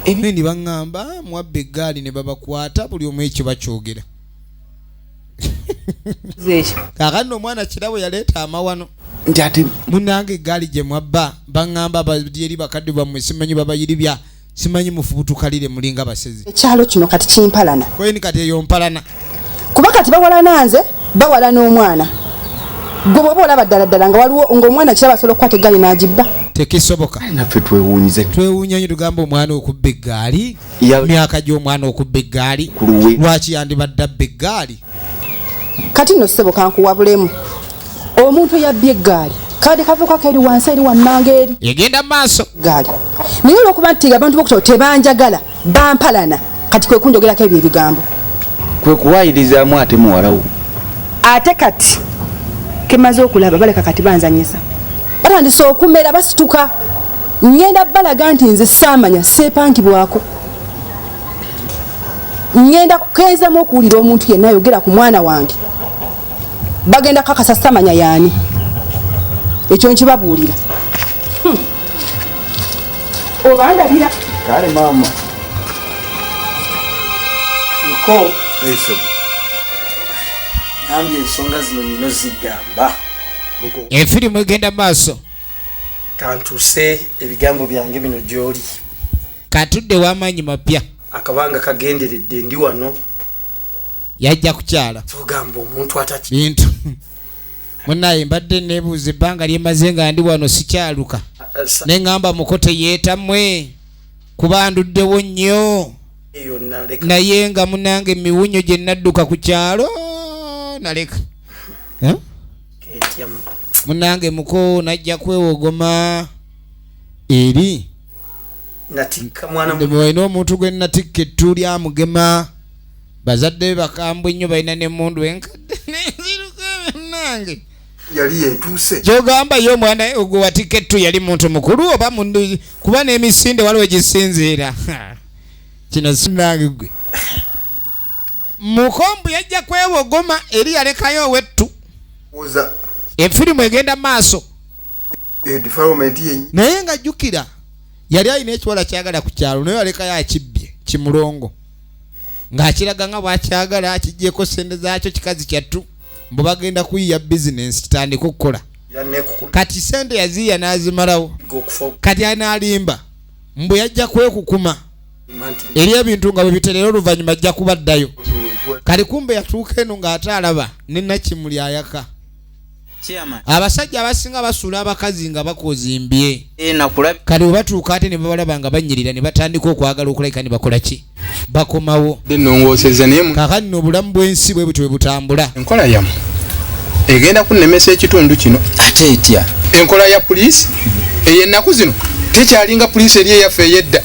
nini bangamba mwabbe eggaali ne babakwata buli omu ekyo bakyogera kakati omwana kirabo yaleeta amawano nti ate munange eggaali gye mwabba bangamba badyeri bakadde bammwe simanyi babayiribya simanyi mufubutukalire mulinga basezi ekyalo kino kati kimpalana kweni kati eyo mpalana kuba kati bawala nze bawala n'omwana gwe bw'oba olaba ddala nga waliwo ng'omwana kiraba asobola okukwata eggaali n'agibba tekisoboka naffe twewuunya nyo tugamba omwana okubba eggaali myaka gy'omwana okubba eggaali lwaki yandibadde abba eggaali kati nno ssebo kankuwabulemu omuntu yabbye eggaali kade kavuka keri wansi eri wammanga eri egenda maaso gaali naye olwokuba nti abantu bokutao tebanjagala bampalana kati kwe kunjogerako ebyo ebigambo kwe kuwayirizaamu ate muwalawo ate kati kemaze okulaba baleka kati banzanyisa batandisa okumera basituka ngenda balaga nti nze saamanya seepankibwako ngenda kukeezamu okuwulira omuntu yenna ayogera ku mwana wange bagenda kakasa samanya yaani ekyo nkibabuulira oba ndabira kale mama nko yambye ensonga zino nino zigamba efirimu egenda maaso kantuse ebigambo byange bino gyoli katudde w'amaanyi mapya akabanga kagenderedde ndi wano yajja kukyala tugamba omuntu ataki bintu munaye mbadde nebuuza ebbanga lyemaze nga ndi wano sikyaluka neŋŋamba mukote yeetamwe kuba nduddewo nnyo naye nga munange emiwunyo gye nadduka ku kyalo naleka munange muko najja kwewogoma eri natikka mwana walina omuntu gwe natikka ettu lyamugema bazadde bakambwe nnyo balina n'emmundu enkadde neziruka nange yali yetuuse kyogamba ye omwana ogwe watikka ettu yali muntu mukulu oba mundu kuba n'emisinde waliwo egisinziira kino sinange gwe mukombu yajja kwewogoma eri yalekayo owettu efirimu egenda maaso naye nga jjukira yali alina ekiwala kyagala ku kyalo naye yalekayo akibbye kimulongo ng'akiraga nga bwakyagala akiggyeko sente zaakyo kikazi kyattu mbu bagenda kuyiya bizinensi kitandika okukola kati sente yaziiya n'azimalawo kati anaalimba mbu yajja kwekukuma eri ebintu nga bwe biterera oluvannyuma ajja kubaddayo kati kumbe yatuuka eno ng'ate alaba ne Nakimuli ayaka abasajja abasinga basuula abakazi nga bakozimbye kati bwe batuuka ate ne babalaba nga banyirira ne batandika okwagala okulabika ne bakola ki bakomawo kakati n'obulamu bw'ensi bwe butyo bwe butambula enkola yamu egenda kunnemesa ekitundu kino ate etya enkola ya poliisi ey'ennaku zino tekyalinga poliisi eri eyaffe ey'edda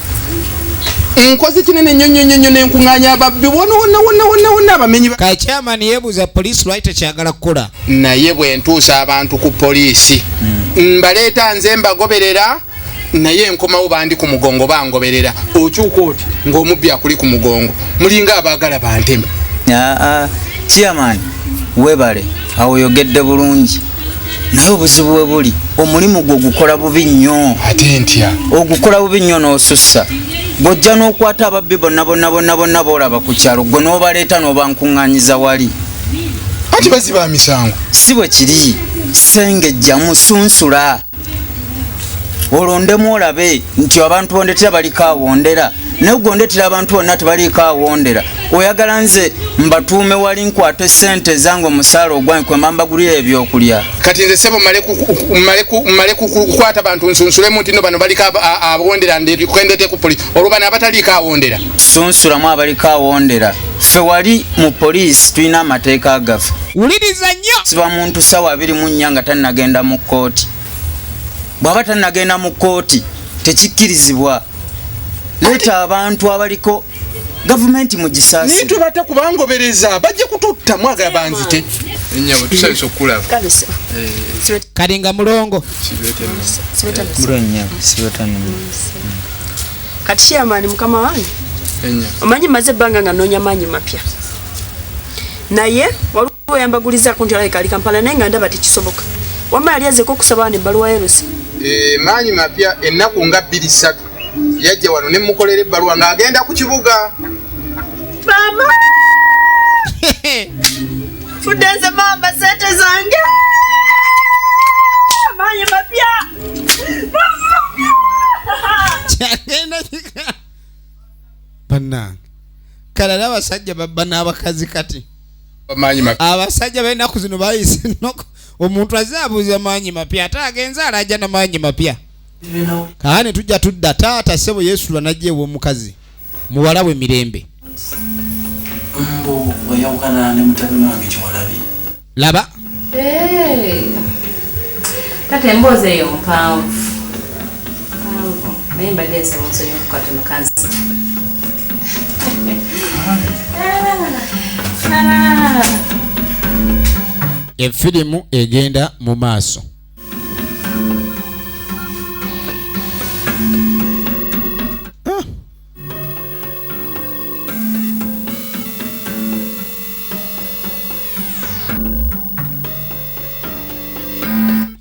nkozi kinene nnyo n'enkuŋŋaanya ababbi wonna abamenyi kakyamani yeebuuza poliisi lwaki tekyagala kukola naye bwe ntuusa abantu ku poliisi mbaleeta nze mbagoberera naye enkomawo bandi ku mugongo bangoberera okyuka oti ng'omubbi akuli ku mugongo mulinga abaagala banteme chairman webale awo oyogedde bulungi naye obuzibu bwe buli omulimu gwe ogukola bubi nnyo ate ntya ogukola bubi nnyo n'osussa bw'ojja n'okwata ababbi bonna boolaba ku kyalo gwe n'obaleeta n'obankuŋŋaanyiza wali ati baziba misango si bwe kiri sengejjamu sunsula olondemu olabe nti abantu bondetera baliko awondera naye gondetera abantu bonna tebaliko awondera oyagala nze mbatuume wali nkwate sente zange omusaala ogwange kwe mbambagulira ebyokulya kati nze sebo mmale kukwata abantu nsunsulemu nti no bano baliko awondera ndikendete ku poliisi olwo bano abataliko awondera sunsulamu abaliko awondera ffe wali mu poliisi tulina amateeka agaffe wuliriza nnyo siba muntu 24 nga tannagenda mu kkooti bw'aba tannagenda mu kkooti tekikkirizibwa leeta abantu abaliko gavumenti mu gisaasi niye tubata kubangobereza bajja kututta mwagala banzite Enyabo tusabise okulaba. Kalese. Kalinga mulongo. Muronya siwetani. Kati chairman mukama wange. Omanyi maze banga nga nonya manyi mapya. Naye waliwo yambaguliza ku ntala ikali Kampala naye nga ndaba tikisoboka. Wama aliaze ko kusaba ne baluwa yerose. Manyi mapya ennaku nga 2-3 yajja wano ne mukolere baluwa nga agenda ku kibuga. Mama. Fudenze mama sete zange. Manyi mapya. Chagenda kika. Bana. Kalala abasajja babba n'abakazi kati. Manyi mapya. Abasajja balina kuzino bayise noko. Omuntu azabuza manyi mapya atagenza alaja na manyi mapya. Kaane tujja tudda taata sebo Yesu lwanajje wo mukazi. Muwala we Mirembe. Mbo wayawukana ne mutabani wange Kiwalabi. Laba. Tate mboze yo mpamvu. Naye mbadde nsaba nsonyiwa ku katono kansi. Efirimu egenda mu maaso.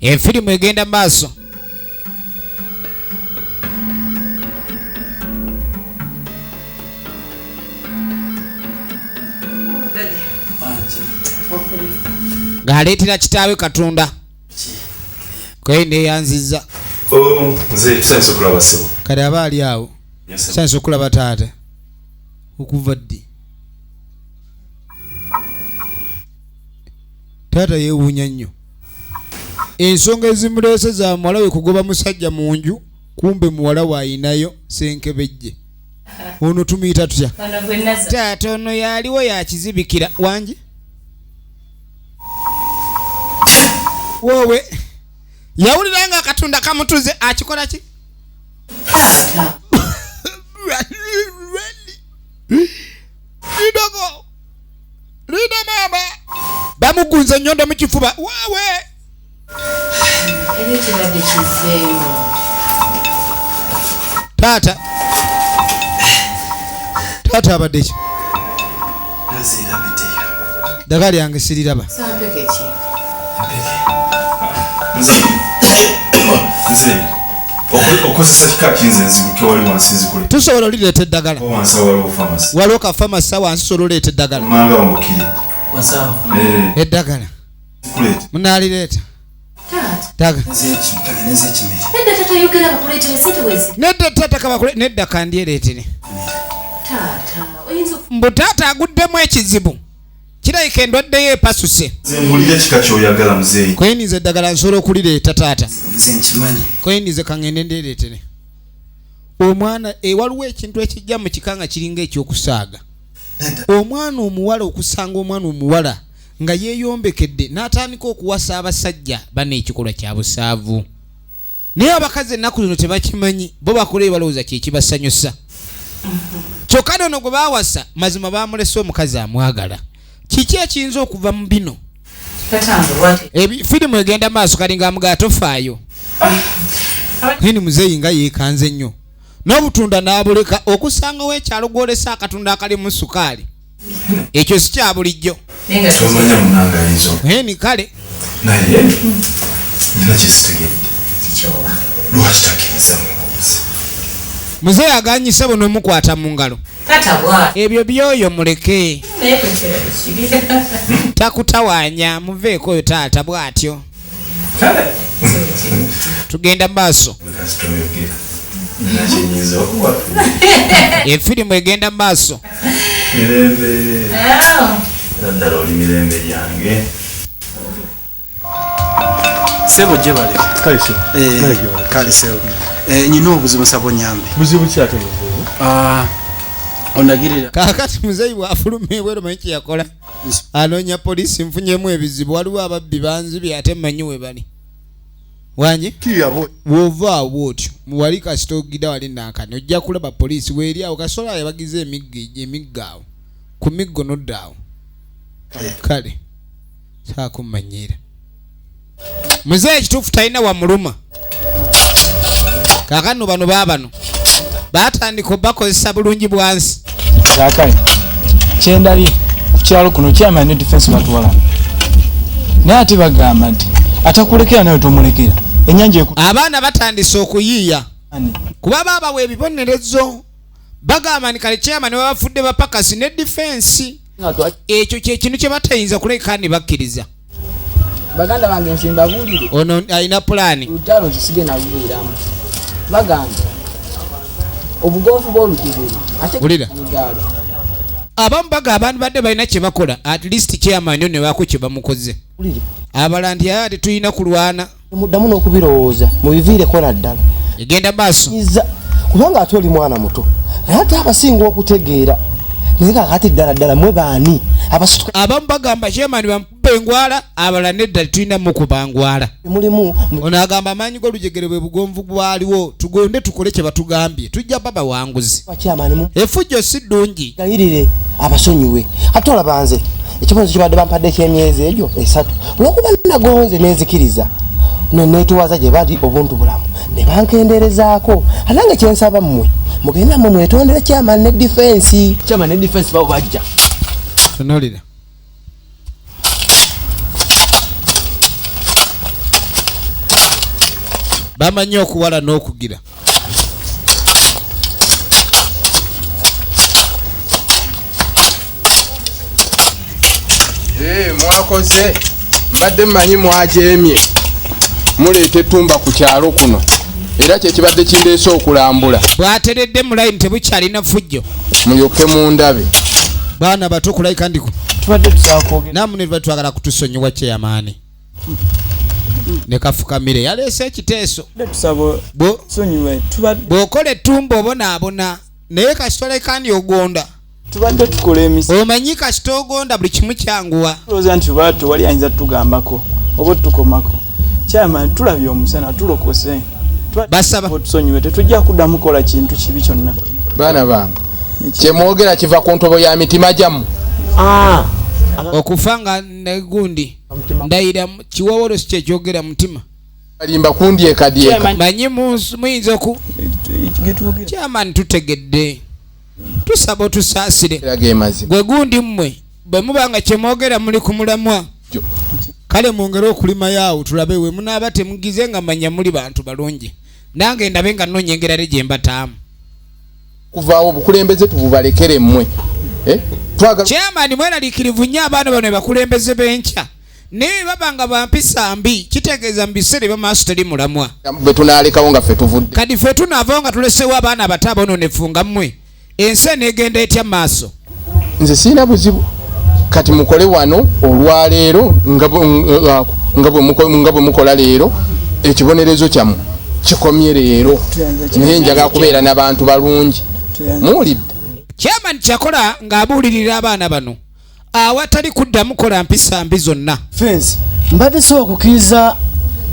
Efirimu egenda mu maaso. Ngaleetera kitaawe Katonda. Kwende yanziza. Nze senso kulaba sebo. Kale abaali awo. Senso kulaba taata. Okuva ddi. Taata yeewuunya nnyo. Ensonga ezimuleese za muwala we kugoba musajja mu nju, kumbe muwala waayinayo senkebejje. Ono tumuyita tutya? Taata ono yaliwo yakizibikira wangi. Wowe yawulira nga Katonda kamutuze akikola ki? Lidogo Lida mama bamugunze nyondo mu kifuba. Wowe Eri kibadde kizeemu. Taata abadde ki? Nazira biteyo. Dagali yange siriraba. Sampeke ki? Nze okozesa kika kinze nzibuke wali wansi nzikule. Tusobola olireeta eddagala. Wansi waliwo famasi. Waliwo ka famasi wansi sobola oleeta eddagala. Manga omukiri. Wasawa. Eddagala. Kulete. Munalireeta. Taga. Nedda tata yogera bakuleetere sente wezi. Nedda tata kabakule nedda kandyereetere. Tata oyinza mbu taata aguddemu ekizibu. Kirayika endwadde ye epasuse. Zembulire kika kyoyagala muzeeyi. Kwenize eddagala nsobola okulireeta taata. Nze nkimanyi. Kwenize kangende ndereetere. Omwana waliwo ekintu ekijja mu kikanga kiringa ekyokusaaga. Omwana omuwala okusanga omwana omuwala nga yeeyombekedde n'atandika okuwasa abasajja bane ekikolwa kya busaavu. Naye abakazi ennaku zino tebakimanyi, bo bakola balowooza kye kibasanyusa. Kyokka nono gwe baawasa mazima baamulese omukazi amwagala. Kiki ekiyinza okuva mu bino? Firimu egenda maaso kalinga amugaa tofaayo. Hini muzeeyi nga yeekanze nnyo. N'obutunda n'abuleka okusangawo ekyalo gw'olesa akatunda akalimu sukaali. Ekyo si kya bulijjo. Tomanya munanga ayinza. Heni kale. Naye nina kyesitegedde. Kikyoba. Lwaki takkiriza mubuuza? Muzeeyi aganyisa buno omukwata mu ngalo. Tata bwa. Ebyo byoyo muleke. Takutawaanya muveeko oyo taata bw'atyo. Tugenda maaso. Efirimu egenda maaso. Mirembe. Naddala oli mirembe lyange. Sebo gye bale. Kale sebo. Nyina obuzibu nsaba nyambe. Buzibu ki ate muzibu? Onagirira. Kaakati muzeeyi bw'afuluma ebweru manyi kye yakola. Anoonya poliisi nfunyemu ebizibu. Waliwo ababbi banzibye ate mmanyi we bali. Wanyi? Bw'ovaawo otyo muwali kasita ogida wali nankani ojja kulaba poliisi weeri awo kasola yabagize emiggo awo ku miggo nodda awo. Kale sakumanyira muzee ekituufu talina wamuluma kakano bano baabano batandika obakozesa bulungi bwansi kakale kyendabye kukyalo kuno kyamani defense batuwala naye ate bagamba nti atakulekera nawe tomulekera enyanja abaana batandise okuyiiya kuba baabawa ebibonerezo bagamba ni kale kyamani babafudde bapakasi ne defense ekyo kyekintu kye batayinza kuleka ni bakkiriza baganda bange nsimba bulire ono alina pulaani lutalo kisige nabuliiramu baganda obugonfu bw'olutibiri bulira abamu baga abantu badde balina kye bakola at least kyamani ne bako kye bamukoze abalandi aya tetulina kulwana muddamu n'okubirowooza mubiviireko naddala egenda maaso kubanga ate oli mwana muto naye ate abasinga okutegeera naye kakati ddala ddala mwe baani abasituka abamu bagamba kyamani bamukuba engwala abalala nedda tulina mukubangwala mulimu ono agamba amaanyi g'olujegere bwe bugonvu bwaliwo tugonde tukole kye batugambye tujja baba wanguzi efujjo si ddungi gayirire abasonyiwe ate olaba nze ekibonezo kibadde bampadde ekyemyezi egyo 3 olwokuba nagonze nenzikiriza netuwaza gye bali obuntu bulamu ne bankenderezaako ate nga kyensaba mmwe mugenda mmwe mwetondere kyamani ne defense babo bajja tonolira bamanyi okuwala n'okugira mwakoze mbadde mmanyi mwajemye muleeta ettumba ku kyalo kuno era kyekibadde kindeese okulambula bwateredde mulayini tebukyalina fujjo muyoke mundabe baana bato kulayika ndiku tubadde tusaakogera namune tuba twagala kutusonyiwa kyeyamaani ne kafukamire yaleese ekiteeso bw'okola ettumba obonaabona naye kasitolekandi ogonda tubadde tukola emisi omanyi kasita ogonda buli kimu kyanguwa tulowooza nti oba tewali ayinza tutugambako oba tukomako kyamani tulabye omusana tulokose basaba tusonyiwe tetujja kuddamu kukola kintu kibi kyonna baana bange kyemwogera kiva ku ntobo ya mitima gyammwe okufa nga negundi ndayira kiwowolo si kyekyogera mutima alimba kundyekadyeka manyi muyinza oku kyamani tutegedde tusaba otusaasire gwe gundi mmwe bwe muba nga kyemwogera muli ku mulamwa kale mwongere okulima yaawo tulabe we munaaba temugize nga manya muli bantu balungi nange ndabe nga nonyengerare gye mbataamu kuvaawo obukulembeze tububalekere mmwe kyamani mweraliikirivu nnyo abaana bano bakulembeze b'enkya naye baba nga bampisa mbi kitegeeza mu biseera ebyamaaso teri mulamwa bwe tunaalekawo nga ffe tuvudde kadi ffe tunaavawo nga tulesewo abaana abato abonoonefunga mmwe ensi eneegenda etya maaso nze siina buzibu kati mukole wano olwaleero nga bwe mukola leero ekibonerezo kyammwe kikomye leero naye njagala kubeera n'abantu balungi muwulidde kyamani kyakola ng'abuulirira abaana bano awatali kuddamu kola mpisa mbi zonna fensi mbadde soba kukkiriza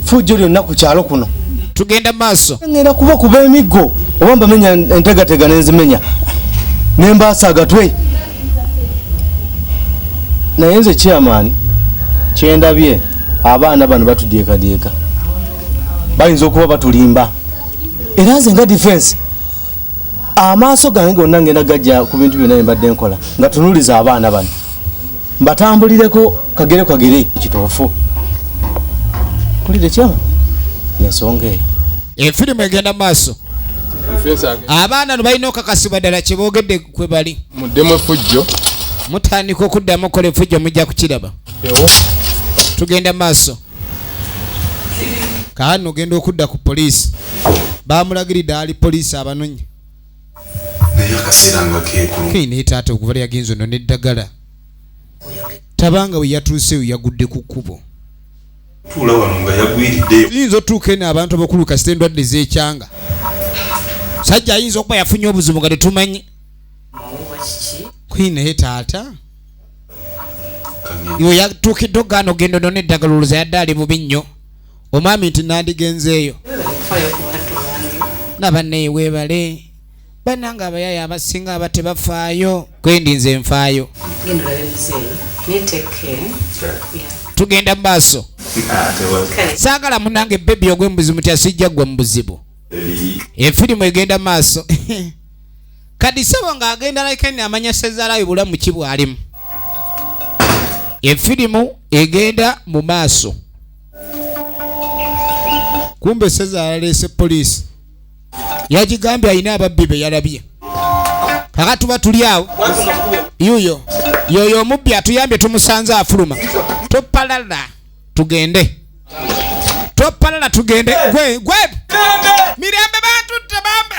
fujjo lyonna ku kyalo kuno tugenda maaso ngenda kuba emiggo oba mbamenya entegatega nenzimenya nembaasa agatwe naye nze chairman kyendabye abaana bano batudyekadyeka bayinza okuba batulimba era nze nga defense amaaso gange gonna ngenda gajja ku bintu byonna mbadde nkola nga tunuliza abaana bano mbatambulireko kagere kitoofu kulide kyama yensonga eyo efirimu egenda maaso abaana no balina okakasibwa ddala kyeboogedde kwe bali muddemu efujjo mutandika okuddamu okola efujjo mujja kukiraba tugenda maaso kaano ogenda okudda ku poliisi bamulagiridde ali poliisi abanonyi naye akaseera nga keekulu kiine taata okuva lyagenzo no neddagala tabanga we yatuuseyo yagudde ku kkubo tuula wano nga yagwiriddeyo yinza otuuka eno abantu abakulu kasita endwadde z'ekyanga sajja ayinza okuba yafunye obuzibu nga tetumanyi kwinaye taata yo yatuukidde ogaana ogendo no neddagala oluza yadde ali bubi nnyo omwami nti nandigenzeeyo nabannaye weebale bananga abayaya abasinga aba tebafaayo kwendi nze nfaayo tugenda maaso. Saagala munange bebi ogw'embuzi muti asijja gwa mu buzibu. Efirimu egenda maaso. Kadi sebo ng'agenda like amanya Ssezaalayo bulamu ki bw'alimu. Efirimu egenda mu maaso. Kumbe Ssezaala aleese poliisi. Yagigambye alina ababbi be yalabye. Kakati tuba tuli awo. Yoyo omubbi atuyambye tumusanze afuluma. Topalala tugende. Topalala tugende. Gwe. Mirembe bantu tabambe.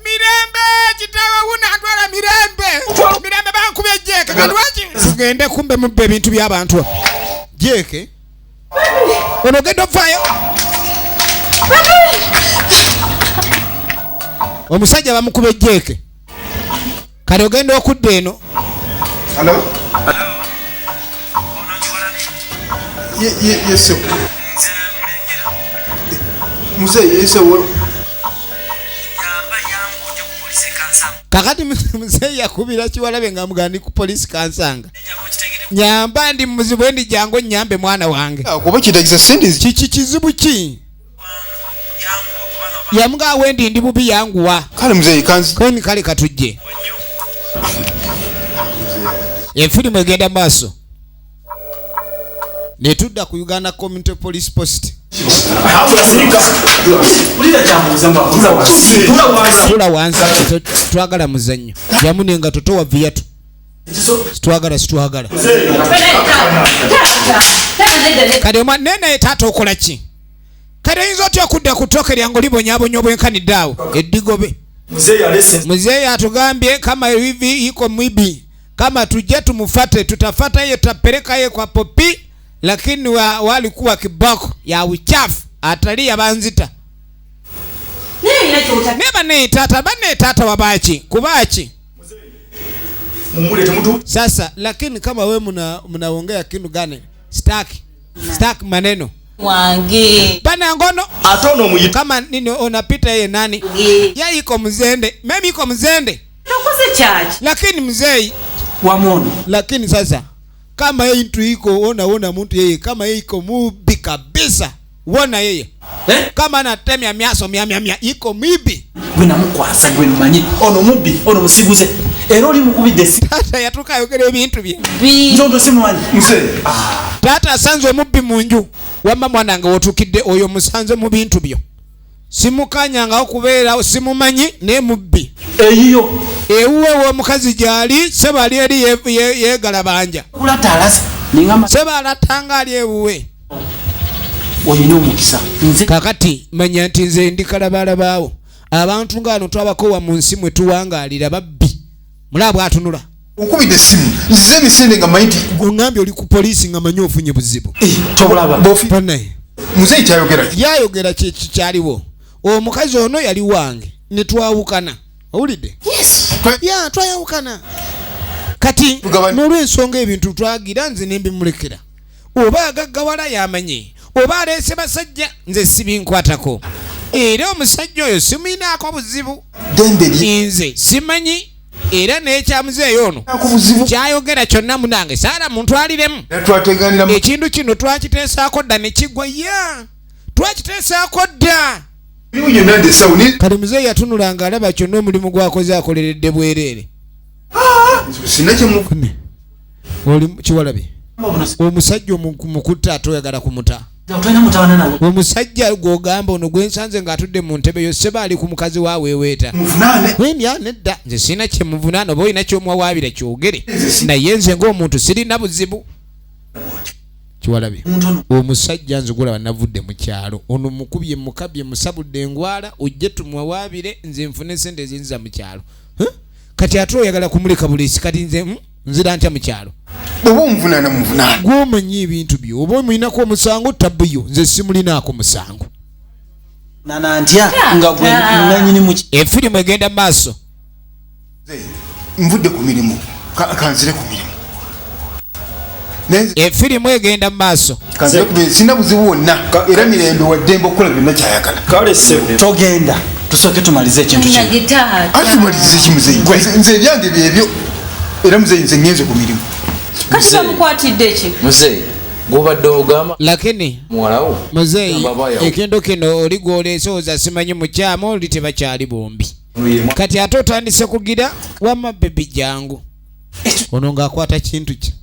Mirembe kitawa una atwala mirembe. Mirembe bankubye jeke. Kalwachi tugende kumbe mubbe ebintu by'abantu. Jeke. Ono gendo fayo. Omusajja bamukubye jeke. Kale ogenda okudda eno. Hello? Yes, sir. Yes, kakati mzee yakubira Kiwalabe nga mugandi ku police kansanga. Nyamba ndi muzibu ndi jango nyambe mwana wange. Kuba kitagiza sendizi. Kiki kizibu ki? Yamuga wendi ndi bubi yangu wa. Kale mzee kanzi. Koni kale katujje. Efirimu egenda maaso. Netudda ku Uganda Community Police Post. Tula wansi twagala muzannyo. Yamunenga totowa viatu. Situagala. Kale omwana nene taata okola ki? Kale oyinza otya okudda kutoka lyango libonyabonya obwenkanidde awo eddigobe. Mzee atugambye kama hivi iko mwibi. Kama tuje tumufate tutafata yeye tutapeleka yeye kwa popi, lakini walikuwa kiboko ya uchafu atalia banzita. Neba ne tata wabachi kubachi. Mumulete mtu. Sasa lakini kama we mnaongea kindu gani? Stack maneno. Wange. Bana ngono. Atono muyi. Kama nini unapita yeye nani? Ya iko mzende. Mimi iko mzende. Tukose charge. Lakini mzee wamono. Lakini sasa kama yeye mtu iko ona mtu yeye kama yeye iko mubi kabisa. Wona yeye. Kama anatemya miaso mia iko mibi. Gwena mukwasa gwena manyi. Ono mubi, ono musiguze. Eroli mukubide si. Tata yatuka yogere ebintu bye. Ndondo simuwanyi. Mzee. Tata asanzwe mubbi munju. Wamma mwanange wotukidde oyo musanze mu bintu byo. Simukanyanga okubeera simumanyi ne mubbi. Eyiyo. Ewuwe wo mukazi jali sebali eri yegala banja. Kula talasa. Ningama. Sebala tangali ewuwe. Oyino mukisa. Nze kakati manya nti nze ndikalabala bawo. Abantu ngano twabakowa mu nsi mwe tuwangalira babbi. Mulabo atunula. Ukubide simu. Nzize misende nga maiti. Ngambi oli ku police nga manyo ofunye buzibu. Tobulaba. Bofi. Pane. Muzei kyayogera. Yayogera kyaliwo. Omukazi ono yali wange. Ne twawukana. Owulidde? Yes. Ya twayawukana. Kati n'olw'ensonga ebintu twagira nze ne mbimulekera. Oba agaggawala yamanye. Oba aleese basajja nze sibinkwatako. Era omusajja oyo simuinaako buzibu. Nze simanyi. Era n'ekyamuzeeyo ono kyayogera kyonna munange saala muntwaliremu. Ekintu kino twakiteesaako dda ne kigwa twakiteesaako dda. Kale muzeeyi yatunulanga alaba kyonna omulimu gwakoze akoleredde bwereere. Oli Kiwalabe omusajja omukutta atoyagala kumuta. Omusajja gwogamba ono gwensanze ng'atudde mu ntebe yo sebaali ku mukazi wa weeweeta. Wemya nedda nze sina kye muvunaana oba olina ky'omwawaabira kyogere naye nze ng'omuntu sirina buzibu. Kiwalabe omusajja nze gulaba navudde mu kyalo ono mukubye mukabye musabudde engwala ojje tumwawaabire nze nfune sente ezinza mu kyalo. Kati ate oyagala kumuleka buliisi kati nze nzira ntya mu kyalo. Oba omuvunaana. Gw'omanyi ebintu byo oba omulinako omusango tabbuyo nze simulinaako musango. Nana ntya nga gwe nanyini mu efirimu egenda maaso. Nvudde ku mirimu kanzire ku mirimu. Efirimu egenda maaso. Kanzire ku sina buzibu wonna era mirembe waddembe okukola byonna kyayagala. Kale sebe togenda tusooke tumalize ekintu kino. Tumalize kimuzeyi. Nze ebyange byebyo era muzeyi nze ngenze ku mirimu. Kati bamukwatidde ki? Muzeyi gobadde ogamba lakini muwalawo muzeeyi ekintu kino oli gw'oleesooza simanyi mukyama oli tebakyali bombi kati ate otandise kugira wama bebi jangu ono ng'akwata kintu ki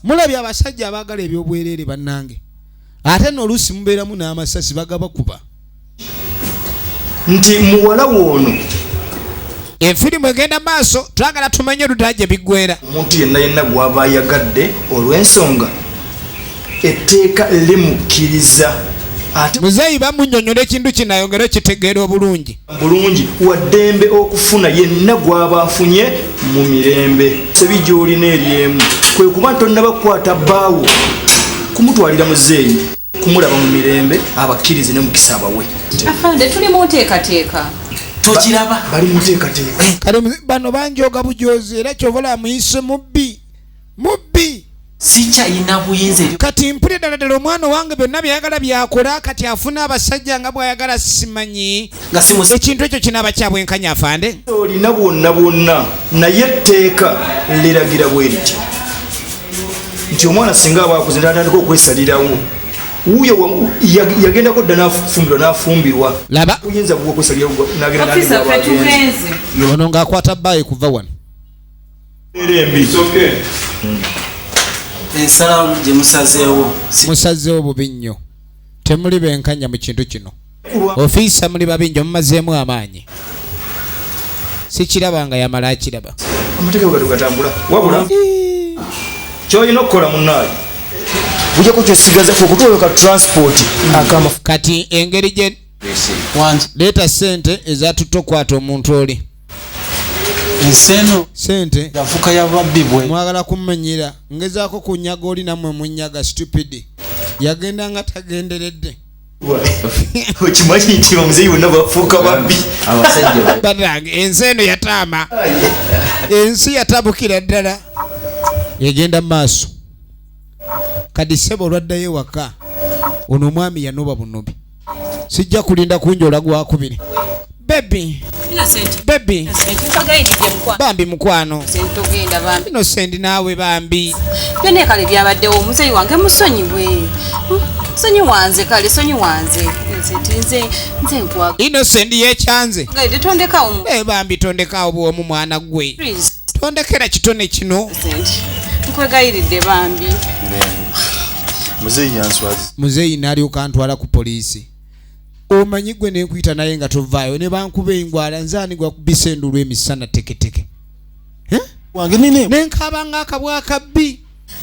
mulabye abasajja abaagala ebyobwereere bannange ate n'oluusi mubeeramu n'amasasi bagabakuba nti muwala woono enfirimu egenda maaso twagala tumanye oludajja biggwera omuntu yenna gw'aba ayagadde olw'ensonga etteeka limukkiriza ate muzeeyi bamunnyonnyola ekintu kino ayongere okitegeera obulungi waddembe okufuna yenna gw'aba afunye mu mirembe sebi gy'olina eryemu kwe kuba tonnabakwata bbaawo kumutwalira muzeeyi kumulaba mu mirembe abakkirize ne mukisa abawe afande tuli mu nteekateeka tokiraba bali mu nteekateeka kale bano banjoga bujozi era kyovola muyise mubbi sikyayina buyinza kati mpulira ddala omwana wange byonna byayagala byakola kati afuna abasajja nga bw'ayagala simanyi ekintu ekyo kinaaba kyabwenkanya afande olina bwonna naye etteeka liragira bwe liti nti omwana singa aba akuze natandika okwesalirawo wuyo yagendako dda n'afumbirwa laba uyinza okwesalirawo ono ng'akwata bbaayi kuva wano ensalawo gye musazeewo bubi nnyo temuli benkanya mu kintu kino ofiisa muli babi nnyo mumazeemu amaanyi sikiraba nga yamala akiraba amateeka gatambula wabula kyolina okukola munnaayo bujjako kyosigaza okutuuka transport akama kati engeri gye leeta sente ezatutte okukwata omuntu oli enseno sente yafuka yababbi bwe mwagala kummenyera ngezaako kunyaga oli nammwe munyaga stupid yagenda nga tagenderedde okimanyi nti omuzeeyi wonna bafuuka babbi batange ensi eno yataama ensi yatabukira ddala yagenda mu maaso kadi ssebo olwaddayo ewaka ono omwami yanoba bunobi sijja kulinda kunjola gwakubiri bebi bambi mukwano Innocent naawe bambi byonna ekale byabaddewo omuzeeyi wange musonyiwe sonyiwanze kale sonyiwanze nze nkwaga Innocent yekyanze tondekawo bambi tondekawo bwomu mwana gwe tondekera kitone kino nkwegayiridde bambi muzeeyi n'alyoka antwala ku poliisi omanyi gwe nenkuyita naye nga tovaayo ne bankuba engwala nzaani gwakubisa endulu emisana teketeke wange nini nenkaaba ng'akabwa akabbi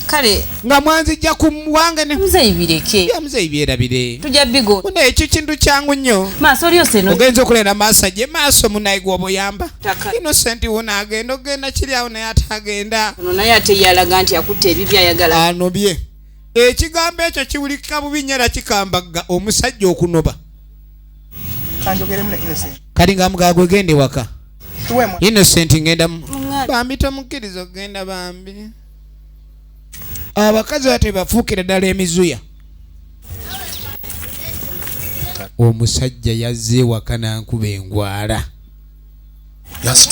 kale nga mwanzijja ku wange ne muzeeyi bireke muzeeyi byerabire tujja bigo kuna ekyo kintu kyangu nnyo maaso lyoseno ogenza okulera maaso agye maaso munayi gwoboyamba Innocent wona agenda ogenda kiri awo naye atagenda ono naye ate yalaga nti akutte ebi byayagala anobye ekigambo ekyo kiwulikika bubi nnyo era kikambagga omusajja okunoba kali nga mugagwe gende waka Innocent ngenda bambi tomukkiriza okgenda bambi abakazi bate bafuukira ddala emizuya omusajja yazze ewaka nankuba engwala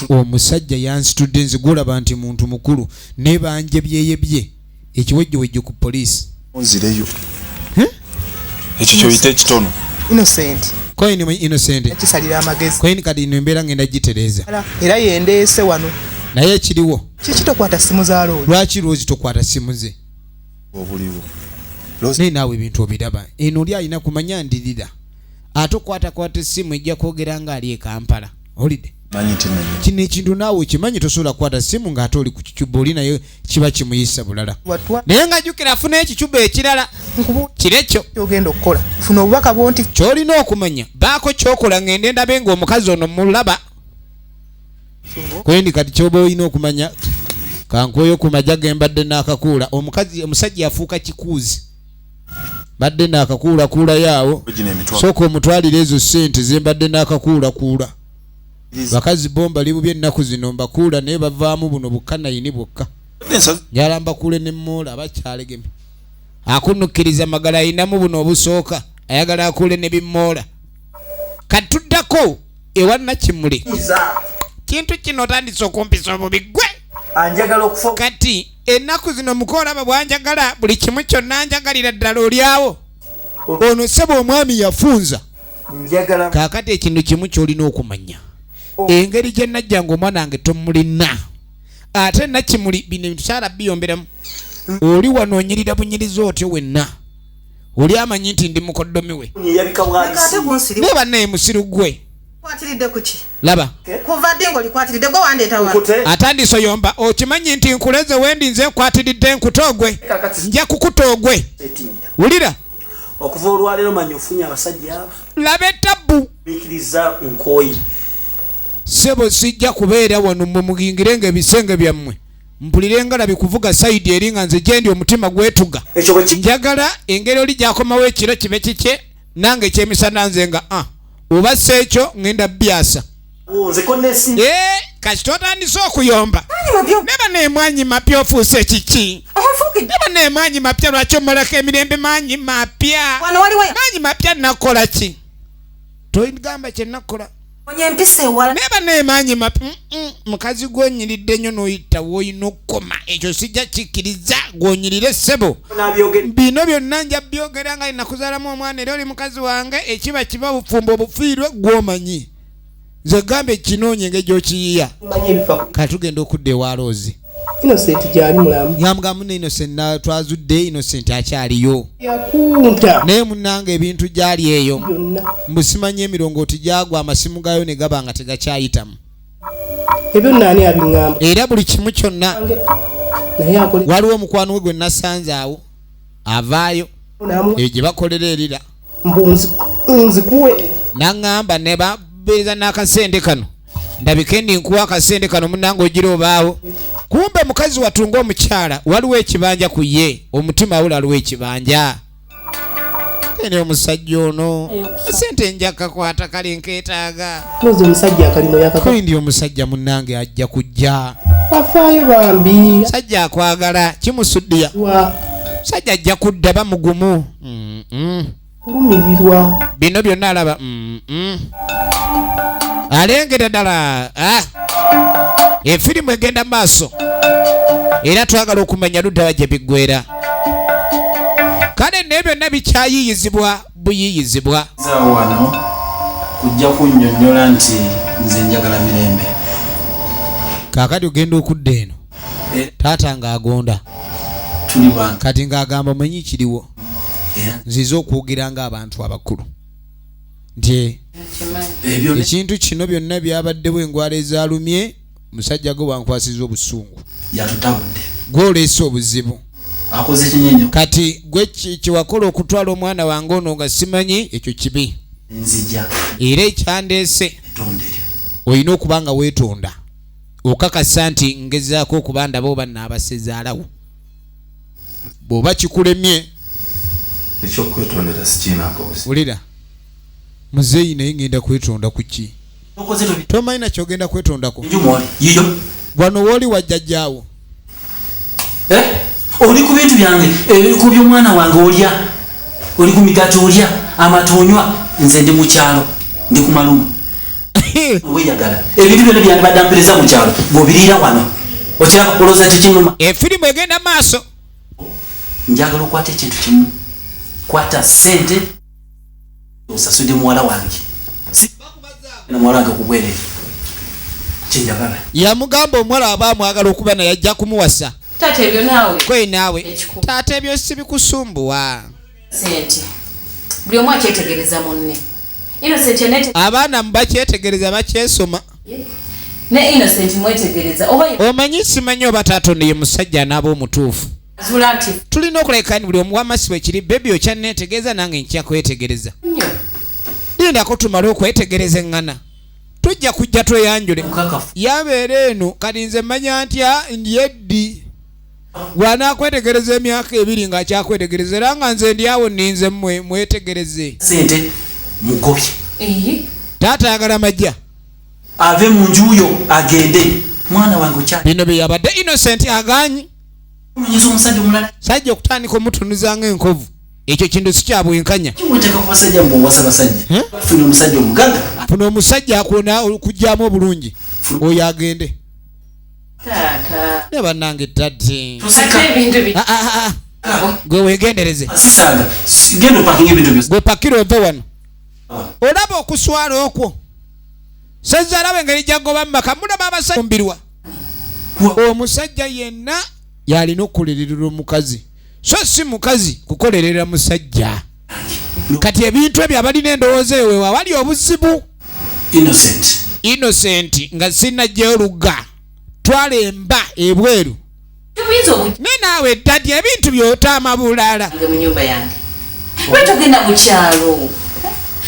omusajja yansitudde nzigulaba nti muntu mukulu nebanje byeyebye ekiwejjowejjo ku poliisi onzireyo ekyo kyoyita ekitono koini Innocent ekisalira amagezi koini kati ino embeera ngenda gitereeza era yendeese wano naye ekiriwo kiki tokwata simu za Loozi lwaki Loozi tokwata simu ze obuliwo naye naawe ebintu obiraba eno oli alina kumanya ndirira ate okwatakwata essimu ejja kwogera nga ali e Kampala olidde kino ekintu naawe okimanyi tosobola kukwata simu ng'ate oli ku kicuba oli naye kiba kimuyisa bulala naye nga jjukira afunayo ekicuba ekirala kirekyo kyogenda okukola funa obubaka bwonti kyolina okumanya baako kyokola ngende ndabe ng'omukazi ono mulaba kwendi kati kyoba olina okumanya kankwoyo ku majja gembadde n'akakuula omusajja yafuuka kikuuzi badde n'akakuulakuula yaawo sooka omutwalira ezo ssente zembadde n'akakuulakuula bakazi bomba libubye ennaku zino mbakuula naye bavaamu buno bukanayini bwokka njala mbakuule nemoola abakyalegeme akunukkiriza magala ayinamu buno obusooka ayagala akuule ne bimmoola kati tuddako ewa Nakimuli kintu kino otandise okumpisa obubi gwe anjagala okufa kati ennaku zino mukola babwanjagala buli kimu kyonna njagalira ddala olyawo ono sebo omwami yafunza njagala kaakati ekintu kimu kyolina okumanya engeri gye najjanga omwana wange tomulina ate nakimuli bino ebintu kyala biyomberamu oli wanoonyirira bunyiriza otyo wenna oli amanyi nti ndi mukoddomi we ne bannaye musiru gwe kwatiridde kuki laba kuva dde ng'olikwatiridde gwe wandeeta wano atandiso yomba okimanyi nti nkuleze wendi nze nkwatiridde nkutoogwe nja kukutoogwe wulira okuva olwaleero manya ofunye abasajja abo laba etabbu biikiriza nkooyi sebo sijja kubeera wano mmwe mugingire ng'ebisenge byammwe mpulire nga labi kuvuga sayidi eri nga nze gyendi omutima gwetuga njagala engeri oli gyakomawo ekiro kibe kike nange ekyemisana nze nga oba sekyo ngenda byasa kati totandise okuyomba neba nemwanyi mapya ofuuse kiki neba nemwanyi mapya lwaki omalako emirembe manyi mapya manyi mapya nakola ki togamba kyenakola neba nemanyi mapya mukazi gwonyiridde nnyo noyita woyina okukoma ekyo sijja kikkiriza gwonyirire sebo bino byonna nja byogera nga inakuzaalamu omwana era oli mukazi wange ekiba kiba bufumbo obufiirwe gwomanyi nze gambe ekinoonye nge gyokiyiya katugenda okudda ewaloozi Innocent gyali mulamu yamugamu ne Innocent twazudde Innocent akyaliyo yakunta naye munnanga ebintu gyali eyo mbusimanye emirongooti gyagwa amasimu gayo ne gaba nga tegakyayitamu ebyo nani abiŋŋamba era buli kimu kyonna waliwo omukwano we gwe nasanze awo avaayo eyo gye bakolera erira nzikuwe naŋŋamba ne babeeza n'akasente kano ndabike ndi nkuwa akasente kano munnanga ogira obaawo kumbe mukazi watunga omukyala waliwo ekibanja ku ye omutima awula aliwo ekibanja kene omusajja ono sente njakakwata kali nkeetaaga nozi omusajja akalino yakakoi ndi omusajja munnange ajja kujja afaayo bambi sajja akwagala kimusuddiya sajja ajja kudda bamugumu kulumirirwa bino byonna alaba alengera ddala efirimu egenda maaso era twagala okumanya luddawa gye biggwera kale naye byonna bikyayiyizibwa buyiyizibwa wano kujja kunnyonnyola nti nze njagala mirembe kaakati ogenda okudda eno taata ng'agonda kati ng'agamba manyi kiriwo nzize okwogera ng'abantu abakulu nti ekintu kino byonna byabaddewo engwala ezaalumye musajja gwe wankwasiza obusungu yatutabudde gwoleese obuzibu akoze kinyenyo kati gwe kiwakola okutwala omwana wange ono nga simanyi ekyo kibi nzija era ekyandeese olina okuba nga weetonda okakasa nti ngezaako okuba ndaba oba naabasezaalawo bw'oba kikulemye ekyokwetondera sikiinako wulira muzeeyi naye ngenda kwetonda ku ki tomanyi nakyo ogenda kwetondako wano wooli wajjajjaawo oli ku bintu byange ku by'omwana wange olya oli ku migato olya amatonywa nze ndi mukyalo ndi ku malumu weyagala ebintu byonna byandibadde mpereza mu kyalo ng'obiriira wano okiraba olowooza tekinuma efirimu egenda maaso njagala okwata ekintu kimu kwata sente osasudde muwala wange muwala wange okubwerere kyenjagala yamugamba omuwala aba amwagala okuba naye ajja kumuwasa taata ebyo naawe kwe naawe taata ebyo sibikusumbuwa sente buli omu akyetegereza munne Innocent abaana mubakyetegereza bakyesoma ne Innocent mwetegereza omanyi simanyi oba taata ono ye musajja anaaba omutuufu tulina okulekani buli omu wamasibu ekiri bebi okyanneetegereza nange nkya kwetegereza lindako tumale okwetegereza eŋŋana tujja kujja tweyanjule yabeera eno kati nze manya ntya ndi eddi gwanakwetegereza emyaka ebiri ng'akyakwetegereza era nga nze ndi awo nninze mmwe mwetegereze sente mugobye taata ayagala majja ave mu njuyo agende mwana wange okyali bino bye yabadde Innocent aganyi omunyesa omusajja omulala sajja okutandika omutunuza ng'enkovu ekyo kintu si kya bwenkanya kimweteeka ku basajja mbowasa basajja funa omusajja omugagga funa omusajja akwona okugyamu obulungi oyo agende Tata. Ne bannange tati. Ate ebintu bi. Gwe wegendereze. Sisanga. Gendo parking ebintu byose. Gwe pakiro ove wano. Olaba okuswala okwo. Sezza alabe ngeri jagoba mmaka mulaba abasajja mbirwa. Omusajja yenna yalina okukolerera omukazi. So si mukazi kukolerera musajja. Kati ebintu ebyo abalina endowooza eyo wali obuzibu. Innocent nga sinajja oluga. Twala emba ebweru. Ne naawe ddadi ebintu by'otaama bulala. Mu nyumba yange. Bwe togenda mu kyalo.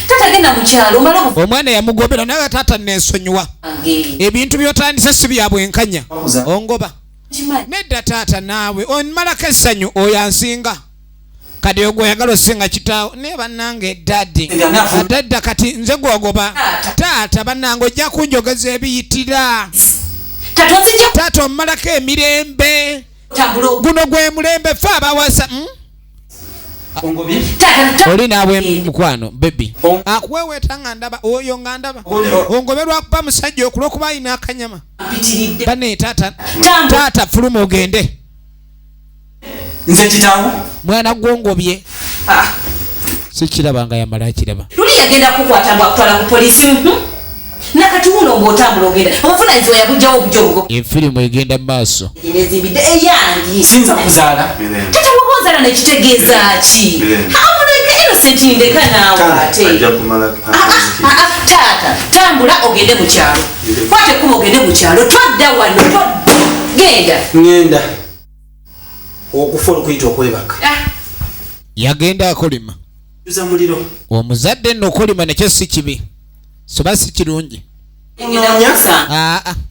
Tata genda mu kyalo malo. Omwana yamugobera naye taata neesonyiwa. Ebintu by'otandise si bya bwenkanya. Ongoba. Nedda taata naawe onmalako essanyu oyansinga. Kati ogweyagala osinga kitaawo ne bannange ddadi. Adadda kati nze gwogoba. Taata bannange ojja kunjogeza ebiyitira. Taata ommalako emirembe. Guno gwe mulembe fe abawasa. Oli naawe mukwano baby. Akuweweeta nga ndaba oyo nga ndaba. Ongoberwa kuba musajja okulwokuba alina akanyama. Bane taata fuluma ogende. Nze kitaawo. Mwana gwongobye. Sikiraba nga yamala akiraba. Luli yagenda kukwata mbwakutwala ku polisi. Nakati uno mbotambula ogenda. Omuvunaanyizibwa yakugjawo obujogo. Efirimu egenda mu maaso. Enezimbidde eyangi. Sinza kuzaala. Tata wobozaala nekitegeeza ki? Amuleke Innocent ndeka naawe ate. Taata tambula ogende mu kyalo. Kwate kuba ogende mu kyalo. Todda wano. Genda. Ngenda. Okufa okuyita okwebaka. Yagenda akolima. Yuza muliro. Omuzadde nno okolima nekyo si kibi. Soba si kirungi.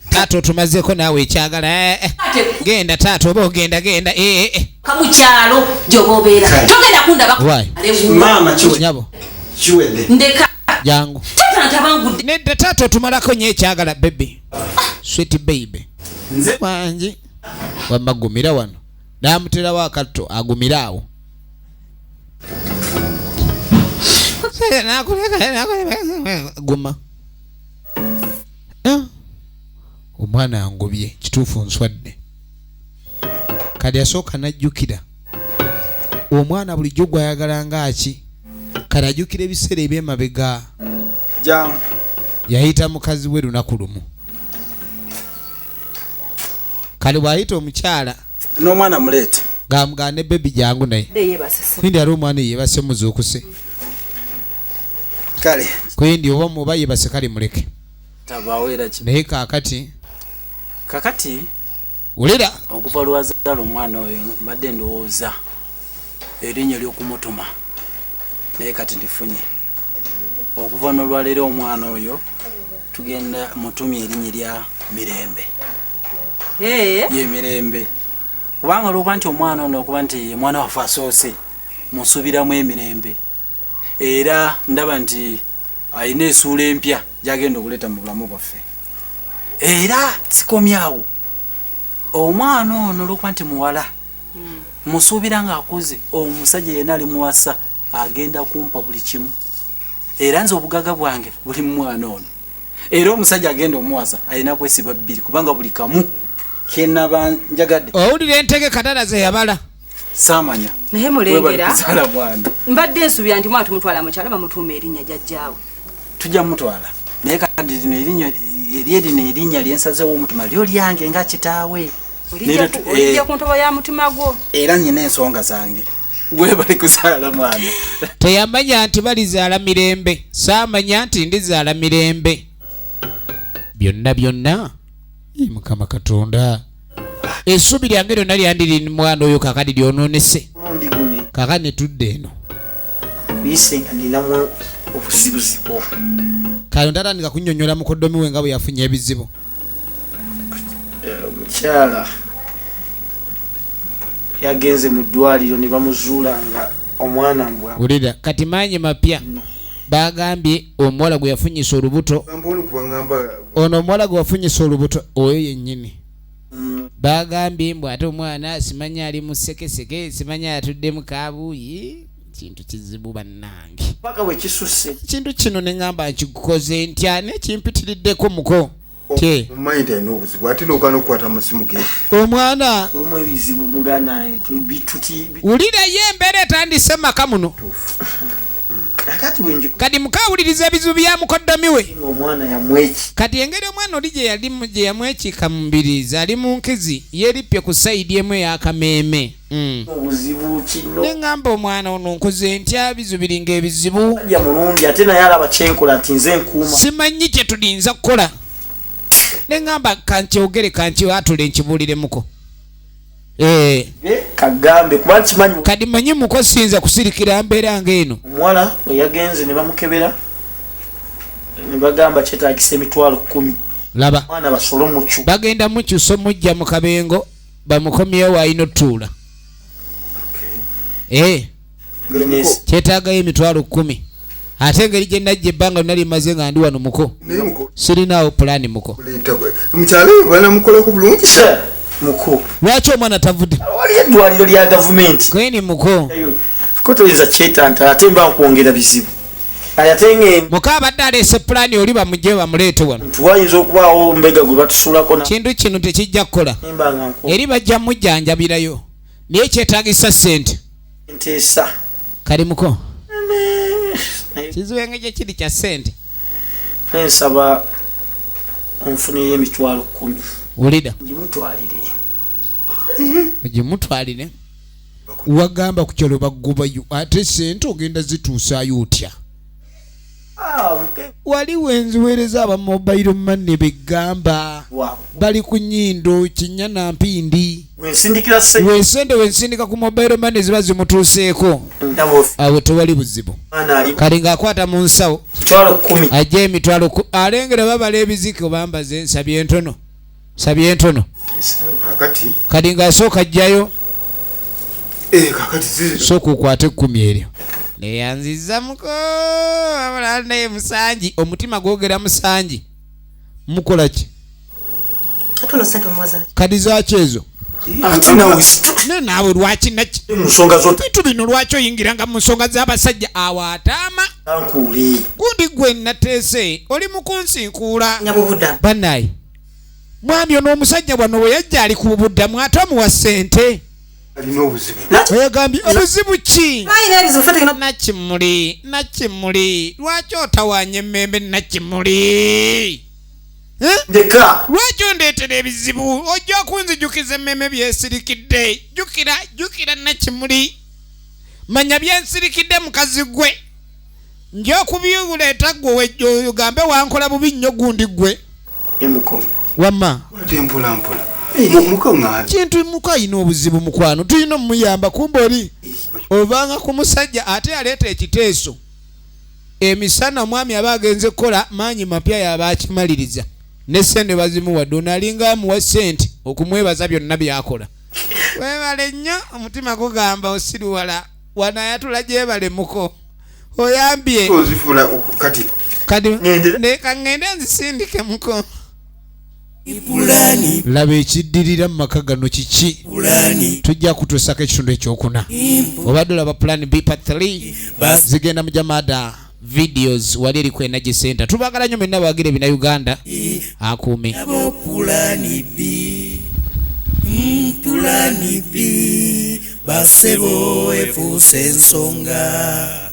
Taata otumazeeko naawe ekyagala. Genda taata oba ogenda genda. Kamukyalo gy'oba obeera. Togenda kundaba. Maama nyabo. Kiwedde. Ndeka. Jangu. Taata ntabangudde. Nedda taata otumalako nnyo ekyagala baby. Sweet baby. Nze wangi. Wamma gumira wano. Naamuterawo akatto agumira awo. Guma. Omwana angobye kituufu nswadde. Kati asooka najjukira. Omwana bulijjo gwayagala ngaaki. Kati ajjukira ebiseera eby'emabega. Yayita mukazi we lunaku lumu. Kati bw'ayita omukyala. N'omwana muleeta. Gamugane baby jangu naye. Kwindi ali omwana yeebase muzuukuse. Kale. Kwindi oba muba yeebase kale muleke. Tabawera ki. Naye kaakati. Kakati. Ulira. Okuva lwazaala omwana oyo mbadde ndowooza erinnya ly'okumutuma. Naye kati ndifunye. Okuva n'olwaleero omwana oyo tugenda mutumye erinnya lya Mirembe. Ye Mirembe. Kubanga olwokuba nti omwana ono okuba nti mwana waffe asoose musubiramu emirembe. Era ndaba nti alina essuula empya gy'agenda okuleeta mu bulamu bwaffe. Era sikomyawo. Omwana ono olwokuba nti muwala musuubira ng'akuze omusajja yenna ali muwasa agenda kumpa buli kimu. Era nze obugaga bwange buli mu mwana ono. Era omusajja agenda omuwasa alina kwesiba bbiri kubanga buli kamu kenaba njagadde. Owulira entege katala ze yabala. Saamanya. Naye mulengera. Kuzala bwana. Mbadde nsubira nti mwatu mutwala mu kyalo bamutuuma erinnya jjajjaawe. Tujja mutwala. Naye kati lino erinnya lyensazeewo omutima lyo lyange nga kitaawe. Olijja ku ntobo ya mutima gwo. Era nyina ensonga zange. Gwe bali kuzaala mwana. Teyamanya nti balizaala Mirembe. Saamanya nti ndizaala Mirembe. Byonna byonna. Mukama Katonda. Essubi lyange lyonna lyandiri mwana oyo kakati lyonoonese. Kakati ne tudde eno. Bise ndinamu obuzibuzibu. Kale ntatandika kunnyonnyola mukoddomi we nga bwe yafunye ebizibu. Omukyala yagenze mu ddwaliro ne bamuzuula nga omwana mbwa. Ulira kati maanyi mapya. Bagambye omuwala gwe yafunyisa olubuto. Ono omuwala gwe wafunyisa olubuto oyo yennyini. Bagambye mbw ate omwana simanya ali mu sekeseke simanya atudde mu kaabuuyi. Kintu kizibu bannange. Paka bwe kisusse. Kintu kino ne ngamba nkikukoze ntya ne kimpitiriddeko muko. Omumanyi n'obuzibu ate n'ogaana okukwata amasimu ge. Omwana olumu ebizibu muganda bituti wulira ye embeera etandise maka muno kati mukawuliriza ebizibu bya mukoddomi we omwana yamweki kati engeri omwana oli gye yamwekika mu mbirizi ali mu nkizi yeerippye ku sayidi emu ey'akameeme obuzibu kino neŋŋamba omwana ono nkoze ntya bizubiri ng'ebizibu ajja mulungi ate naye alaba kyenkola nti nze nkuuma simanyi kye tudinza kukola neŋŋamba kankyogere kankiwatule nkibuuliremuko kagambe kuba kimanyi kadi manyi muko siyinza kusirikira mbeera ng'eno omuwala we yagenze ne bamukebera ne bagamba kyetaagisa emitwalo 10 laba mwana basolo mucu bagenda mukyuso mujja mu kabengo bamukomyewo ayina otuula kyetaagayo emitwalo 10 ate engeri gye najja ebbanga nali maze nga ndi wano muko sirinaawo pulaani muko mukyalo banamukolako bulungi muko lwaki omwana tavudde wali eddwaliro lya gavumenti gweni muko kotoyinza kyetanta ate mba nkwongera bizibu ayatenge muka abadde aleese pulaani oli bamugye bamuleete wano tuwayinza okubaawo mbega gwe batusulako kintu kino tekijja kukola eri bajja mujjanjabirayo naye kyetaagisa ssente nteesa kali muko kizibu engeri gyekiri kya ssente ensaba onfunire emitwalo 10 wulira ogimutwalire wagamba ku kyalo bagobayo ate sente ogenda zituusaayo otya wali wenziweereza aba mobile money begamba bali ku nnyindo kinyana mpindi wensende wensindika ku mobile money ziba zimutuuseeko awo tewali buzibu kali ng'akwata mu nsawo ajja emitwalo alengera babala ebiziki obambaze nsabye entono sabye entono kali ng'asooka ajjayo sooka okwate 10 eryo neyanziza muko abala naye musanji omutima gwogera musanji mukola ki kadi zaki ezo naawe lwaki naki bitu bino lwaki oyingiranga mu nsonga z'abasajja awaataama gundi gwe nateese oli mukunsinkuula bannaye mwami ono omusajja bwano bwe yajja ali ku buddamu ate amuwa ssente oyagambye obuzibu ki nakimuli lwaki otawanya emmembe nakimuli lwaki ondeetera ebizibu ojja okunzijukiza emmeme byesirikidde jukira nakimuli manya byensirikidde mukazi gwe nja okubibuleeta gwe ogambe wankola bubi nnyo gundi gwe wamma kintu muko ayina obuzibu mukwano tulina omuyamba kumba oli ovanga ku musajja ate aleeta ekiteeso emisana omwami aba agenze kukola maanyi mapya yaba akimaliriza ne sente bazimuwadde onaalinga amuwa sente okumwebaza byonna byakola weebale nnyo omutima gugamba osiruwala wanayatula gyebale muko oyambye kati ndeka ngende nzisindike muko laba ekiddirira mu maka gano kiki tujja kutuusako ekitundu ekyokuna obadde olaba plan b part 3 zigenda mu jamada videos wali eri ku Energy Center tubagala nnyo mwenna bawagira ebina Uganda akuume Pulani B basebo efuuse ensonga